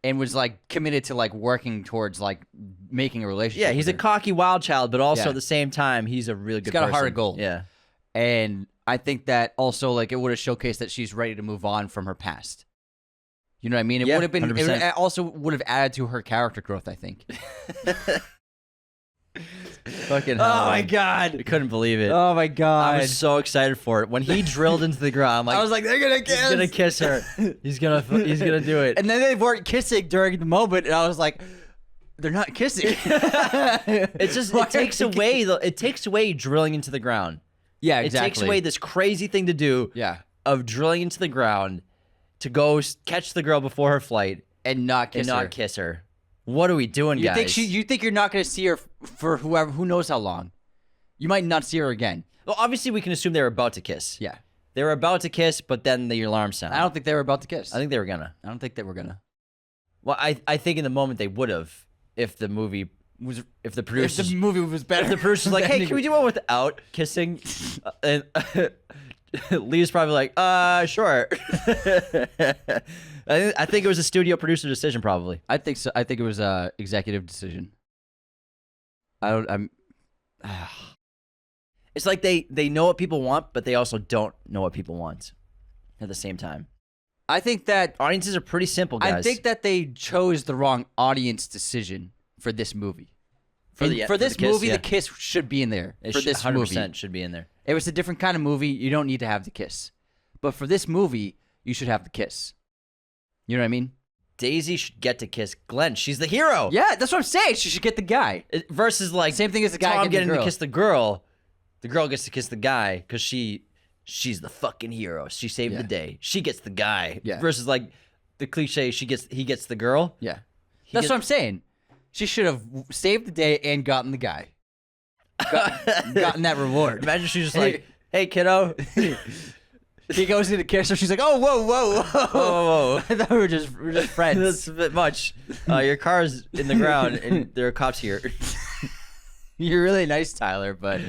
and was like committed to like working towards like making a relationship. Yeah, he's with a her. cocky wild child, but also Yeah. at the same time, he's a really good got a person. heart of gold. Yeah. And I think that also like it would have showcased that she's ready to move on from her past. You know what I mean? It Yeah, would have been. 100%. It also would have added to her character growth, I think. Fucking hell. Oh my man. god. I couldn't believe it. Oh my god. I was so excited for it when he drilled into the ground. I'm like, I was like, they're gonna kiss. he's gonna kiss her. He's gonna do it. And then they weren't kissing during the moment, and I was like, they're not kissing. It's just it takes away drilling into the ground. Yeah, It exactly. takes away this crazy thing to do Yeah, of drilling into the ground to go catch the girl before her flight and not kiss and her. not kiss her. What are we doing, You guys? think you think you're not gonna see her for who knows how long? You might not see her again. Well, obviously we can assume they were about to kiss. Yeah, They were about to kiss, but then the alarm sounded. I don't think they were about to kiss. I think they were gonna. I don't think they were gonna. Well, I think in the moment they would have if the movie was if the If producers the movie was better. if the producer's like, hey, can we do one without kissing? And Lee's probably like, sure. I think it was a studio producer decision, probably. I think so. I think it was a executive decision. I'm. It's like they know what people want, but they also don't know what people want at the same time. I think that Audiences are pretty simple, guys. I think that they chose the wrong audience decision for this movie. For this kiss, movie, yeah. the kiss should be in there. It For should- this 100% movie, should be in there. it was a different kind of movie. You don't need to have the kiss, but for this movie, you should have the kiss. You know what I mean? Daisy should get to kiss Glenn. She's the hero. Yeah, that's what I'm saying. She should get the guy. Versus like Same thing as the guy Tom getting the to girl. kiss the girl. The girl gets to kiss the guy because she's the fucking hero. She saved Yeah. the day. She gets the guy. Yeah. Versus like the cliche, he gets the girl. Yeah, that's what I'm saying. She should have saved the day and gotten the guy. Gotten that reward. Imagine she's just like, hey kiddo. He goes in to kiss her. She's like, "Oh, whoa, whoa, whoa!" Whoa. I thought we were just friends. That's a bit much. Your car's in the ground and there are cops here. You're really nice, Tyler, but I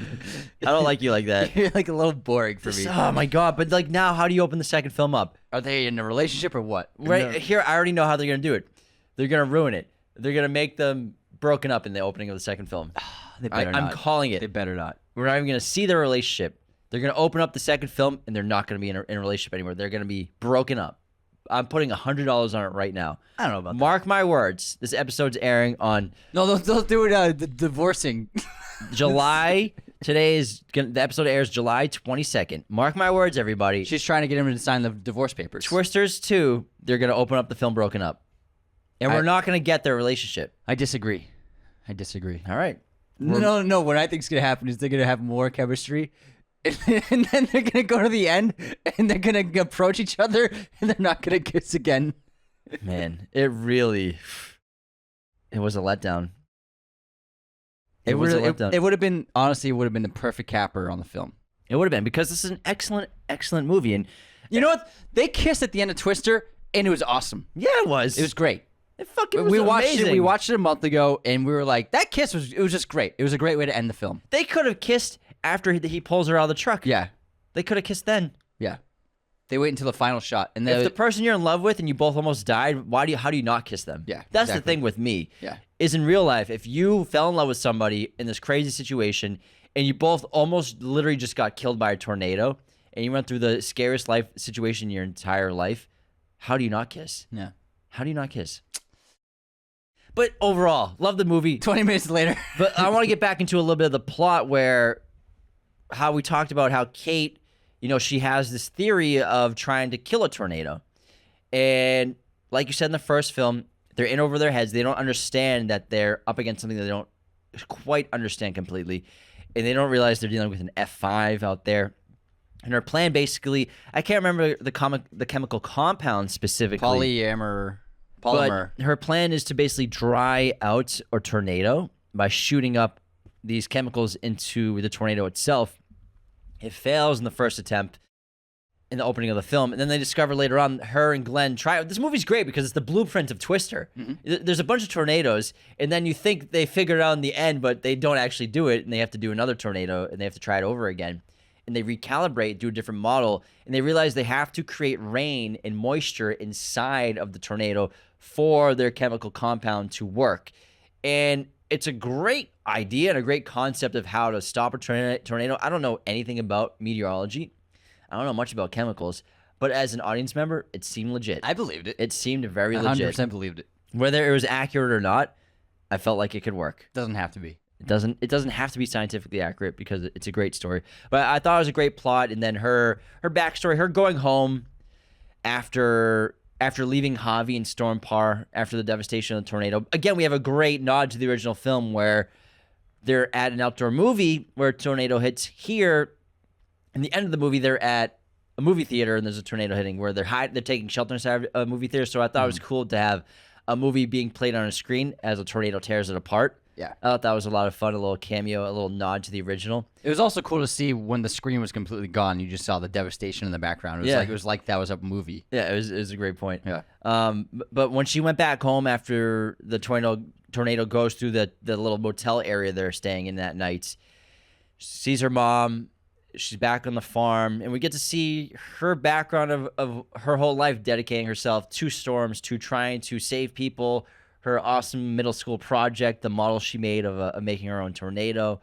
don't like you like that. you're like a little boring for me. Oh my god! But like now, how do you open the second film up? Are they in a relationship or what? Right here, I already know how they're gonna do it. They're gonna ruin it. They're gonna make them broken up in the opening of the second film. They better not. I'm calling it. They better not. We're not even gonna see their relationship. They're gonna open up the second film, and they're not gonna be in a relationship anymore. They're gonna be broken up. I'm putting $100 on it right now. I don't know about Mark my words. This episode's airing on that. No, they'll do it divorcing. July. The episode airs July 22nd. Mark my words, everybody. She's trying to get him to sign the divorce papers. Twisters 2, they're going to open up the film broken up. And we're not going to get their relationship. I disagree. All right. No. What I think is going to happen is they're going to have more chemistry. And then they're going to go to the end and they're going to approach each other and they're not going to kiss again. Man, it was a letdown. It was a letdown. It would have been, honestly, it would have been the perfect capper on the film. It would have been because this is an excellent, excellent movie. And You know what? They kissed at the end of Twister and it was awesome. yeah, it was. It was great. It fucking was We watched amazing. it. We watched it a month ago, and we were like, "That kiss was just great. It was a great way to end the film." They could have kissed after he pulls her out of the truck. Yeah, They could have kissed then. yeah. They wait until the final shot, and If then the person you're in love with and you both almost died, how do you not kiss them? Yeah, That's exactly. the thing with me. Yeah. Is in real life, if you fell in love with somebody in this crazy situation and you both almost literally just got killed by a tornado and you went through the scariest life situation in your entire life, how do you not kiss? yeah. How do you not kiss? But overall, love the movie. 20 minutes later, But I want to get back into a little bit of the plot where how we talked about how Kate, she has this theory of trying to kill a tornado. And like you said in the first film, they're in over their heads. They don't understand that they're up against something that they don't quite understand completely. And they don't realize they're dealing with an F5 out there. And her plan basically, I can't remember the chemical compound specifically. polymer. But her plan is to basically dry out a tornado by shooting up these chemicals into the tornado itself. It fails in the first attempt in the opening of the film. And then they discover later on her and Glenn try. This movie's great because it's the blueprint of Twister. There's a bunch of tornadoes, and then you think they figured it out in the end, but they don't actually do it, and they have to do another tornado, and they have to try it over again. And they recalibrate, do a different model, and they realize they have to create rain and moisture inside of the tornado for their chemical compound to work. And it's a great idea and a great concept of how to stop a tornado. I don't know anything about meteorology. I don't know much about chemicals, but as an audience member, it seemed legit. I believed it. It seemed very legit. 100% believed it. Whether it was accurate or not, I felt like it could work. Doesn't have to be. It doesn't have to be scientifically accurate because it's a great story. But I thought it was a great plot, and then her backstory, her going home after leaving Javi and Storm Parr after the devastation of the tornado. Again, we have a great nod to the original film where they're at an outdoor movie where a tornado hits. Here, in the end of the movie, they're at a movie theater and there's a tornado hitting where they're taking shelter inside a movie theater. So I thought it was cool to have a movie being played on a screen as a tornado tears it apart. Yeah. I thought that was a lot of fun, a little cameo, a little nod to the original. It was also cool to see when the screen was completely gone. You just saw the devastation in the background. It was like that was a movie. Yeah, it was a great point. Yeah. But when she went back home after the tornado goes through the little motel area they're staying in that night, she sees her mom. She's back on the farm, and we get to see her background of her whole life dedicating herself to storms, to trying to save people. Her awesome middle school project, the model she made of making her own tornado,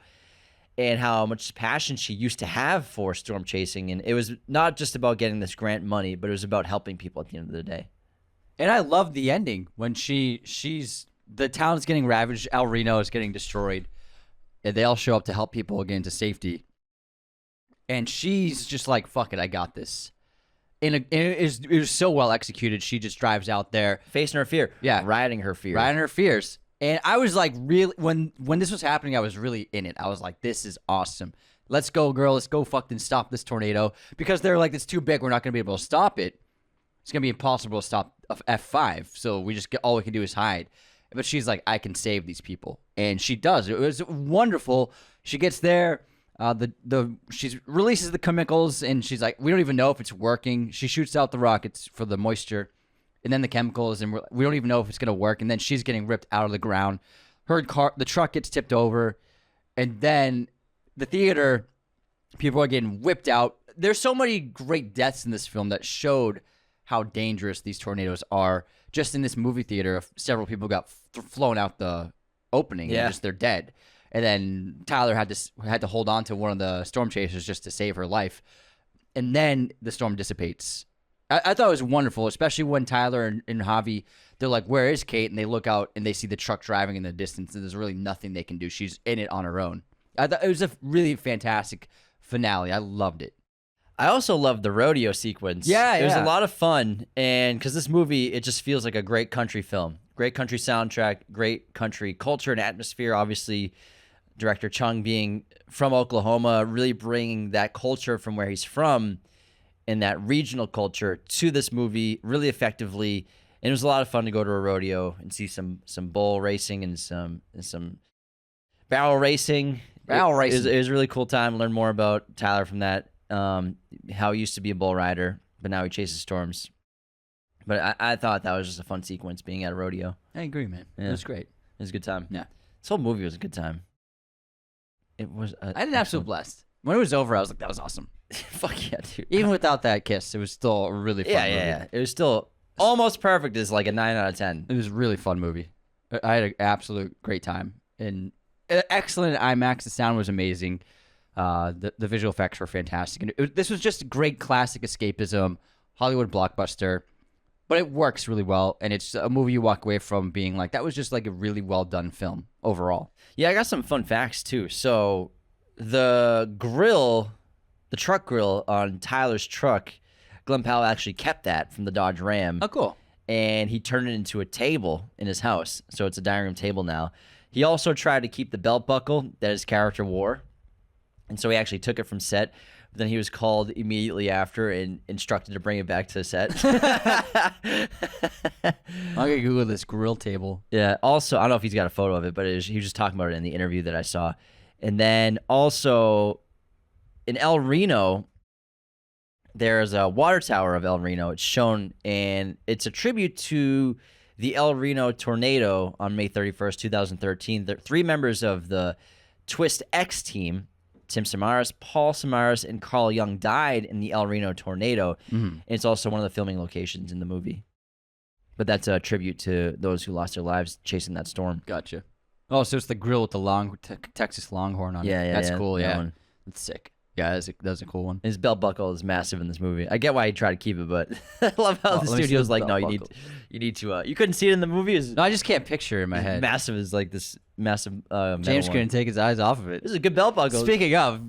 and how much passion she used to have for storm chasing. And it was not just about getting this grant money, but it was about helping people at the end of the day. And I love the ending when she's the town's getting ravaged, El Reno is getting destroyed, and they all show up to help people get into safety. And she's just like, fuck it, I got this. And it was so well executed. She just drives out there. Facing her fear. Yeah. Riding her fear. Riding her fears. And I was like, really, when this was happening, I was really in it. I was like, this is awesome. Let's go, girl. Let's go fucking stop this tornado. Because they're like, it's too big. We're not going to be able to stop it. It's going to be impossible to stop F5. So all we can do is hide. But she's like, I can save these people. And she does. It was wonderful. She gets there. She releases the chemicals, and she's like, we don't even know if it's working. She shoots out the rockets for the moisture, and then the chemicals, and we don't even know if it's gonna work. And then she's getting ripped out of the ground. The truck gets tipped over, and then the theater, people are getting whipped out. There's so many great deaths in this film that showed how dangerous these tornadoes are. Just in this movie theater, several people got flown out the opening, and just they're dead. And then Tyler had to hold on to one of the storm chasers just to save her life. And then the storm dissipates. I thought it was wonderful, especially when Tyler and Javi, they're like, where is Kate? And they look out and they see the truck driving in the distance, and there's really nothing they can do. She's in it on her own. I thought it was a really fantastic finale. I loved it. I also loved the rodeo sequence. Yeah, It was a lot of fun. And because this movie, it just feels like a great country film. Great country soundtrack, great country culture and atmosphere. Obviously, Director Chung being from Oklahoma, really bringing that culture from where he's from and that regional culture to this movie really effectively. And it was a lot of fun to go to a rodeo and see some bull racing and some barrel racing. It was a really cool time. Learn more about Tyler from that, how he used to be a bull rider, but now he chases storms. But I thought that was just a fun sequence being at a rodeo. I agree, man. Yeah. It was great. It was a good time. Yeah. This whole movie was a good time. It was. I had an absolute blast. When it was over, I was like, that was awesome. Fuck yeah, dude. Even without that kiss, it was still a really fun movie. Yeah. It was still almost perfect as like a 9 out of 10. It was a really fun movie. I had an absolute great time. And excellent IMAX. The sound was amazing. The visual effects were fantastic. And this was just a great classic escapism, Hollywood blockbuster. But it works really well, and it's a movie you walk away from being like, that was just like a really well done film overall. Yeah, I got some fun facts too. So the truck grill on Tyler's truck, Glenn Powell actually kept that from the Dodge Ram. Oh, cool. And he turned it into a table in his house. So it's a dining room table now. He also tried to keep the belt buckle that his character wore. And so he actually took it from set. But then he was called immediately after and instructed to bring it back to the set. I'm going to Google this grill table. Yeah. Also, I don't know if he's got a photo of it, but he was just talking about it in the interview that I saw. And then also in El Reno, there's a water tower of El Reno. It's shown, and it's a tribute to the El Reno tornado on May 31st, 2013. The 3 members of the Twist X team, Tim Samaras, Paul Samaras, and Carl Young, died in the El Reno tornado. Mm-hmm. It's also one of the filming locations in the movie. But that's a tribute to those who lost their lives chasing that storm. Gotcha. Oh, so it's the grill with the Texas Longhorn on it. Yeah. That's cool, that yeah. one. That's sick. Yeah, that's a cool one. His belt buckle is massive in this movie. I get why he tried to keep it, but I love how the studio's like, no, you need to. You couldn't see it in the movie. No, I just can't picture it in my head. Massive is like this massive metal James one. couldn't take his eyes off of it. This is a good belt buckle. Speaking of,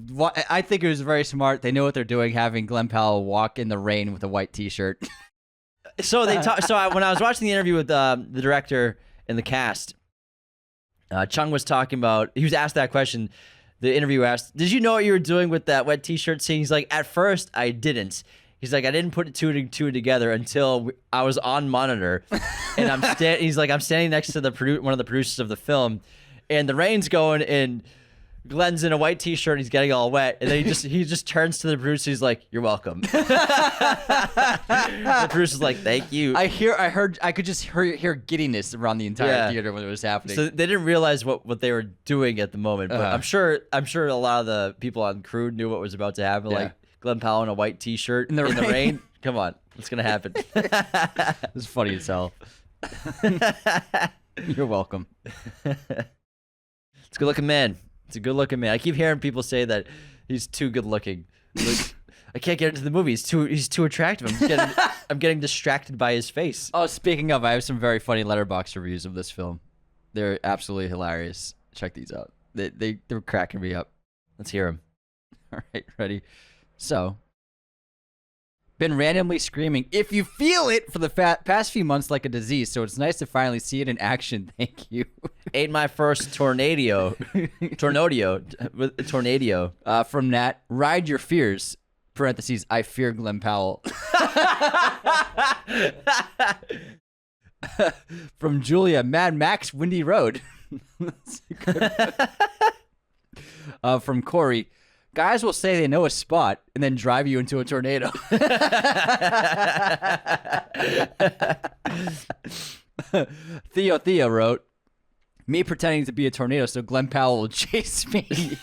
I think it was very smart. They know what they're doing, having Glenn Powell walk in the rain with a white T-shirt. So when I was watching the interview with the director and the cast, Chung was talking about. He was asked that question. The interviewer asked, "Did you know what you were doing with that wet T-shirt scene?" He's like, "At first, I didn't." He's like, "I didn't put two and two together until I was on monitor, and he's like, I'm standing next to one of the producers of the film, and the rain's going, and Glenn's in a white T-shirt, and he's getting all wet, and then he just turns to the producer, he's like, 'You're welcome.'" The producer's like, "Thank you." I could just hear giddiness around the entire theater when it was happening. So they didn't realize what they were doing at the moment, but I'm sure a lot of the people on crew knew what was about to happen. Yeah. Like Glenn Powell in a white T-shirt in the rain. Come on, what's gonna happen? It's funny as hell. You're welcome. It's a good looking man. It's a good looking man. I keep hearing people say that he's too good looking. Like, I can't get into the movie. He's too attractive. I'm getting distracted by his face. Oh, speaking of, I have some very funny Letterboxd reviews of this film. They're absolutely hilarious. Check these out. They're cracking me up. Let's hear him. All right, ready? So, been randomly screaming, "If you feel it," for the past few months like a disease, so it's nice to finally see it in action. Thank you. Ate my first tornado. From Nat, ride your fears. Parentheses, I fear Glenn Powell. From Julia, Mad Max, Windy Road. From Corey, guys will say they know a spot and then drive you into a tornado. Theo wrote, me pretending to be a tornado so Glenn Powell will chase me.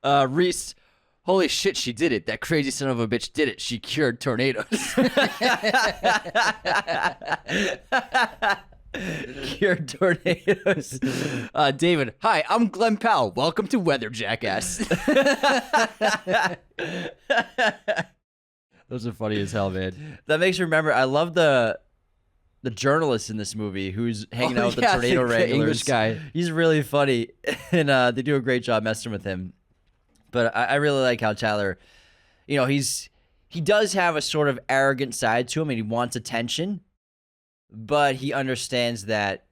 Reese, holy shit, she did it. That crazy son of a bitch did it. She cured tornadoes. Cured tornadoes. David, hi, I'm Glenn Powell. Welcome to Weather Jackass. Those are funny as hell, man. That makes me remember. I love the journalist in this movie who's hanging out with the tornado wranglers. English guy. He's really funny, and they do a great job messing with him. But I really like how Tyler, he does have a sort of arrogant side to him, and he wants attention, but he understands that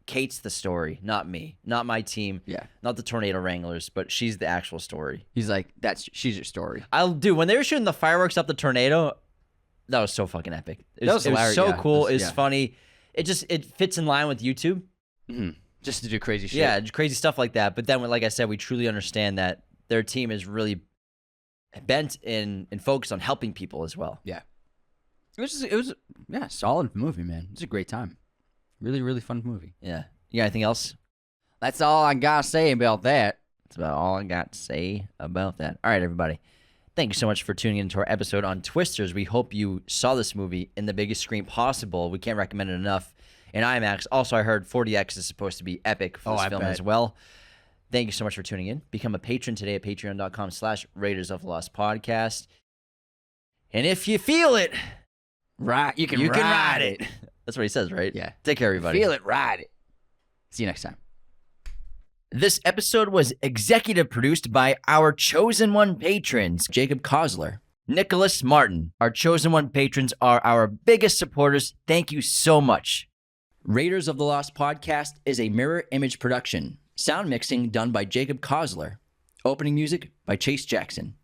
Kate's the story, not me, not my team, not the tornado wranglers, but she's the actual story. He's like, she's your story. When they were shooting the fireworks up the tornado, that was so fucking epic. It was so cool. It's funny. It fits in line with YouTube. Mm-hmm. Just to do crazy shit. Yeah, crazy stuff like that. But then, like I said, we truly understand that their team is really bent and focused on helping people as well. Yeah. It was solid movie, man. It was a great time. Really, really fun movie. Yeah. You got anything else? That's all I got to say about that. That's about all I got to say about that. All right, everybody. Thank you so much for tuning into our episode on Twisters. We hope you saw this movie in the biggest screen possible. We can't recommend it enough. In IMAX. Also, I heard 4DX is supposed to be epic for this film as well. Thank you so much for tuning in. Become a patron today at patreon.com/Raiders of the Lost Podcast. And if you feel it, you can ride it. That's what he says, right? Yeah. Take care, everybody. Feel it, ride it. See you next time. This episode was executive produced by our Chosen One patrons, Jacob Kossler, Nicholas Martin. Our Chosen One patrons are our biggest supporters. Thank you so much. Raiders of the Lost Podcast is a mirror image production. Sound mixing done by Jacob Kossler. Opening music by Chase Jackson.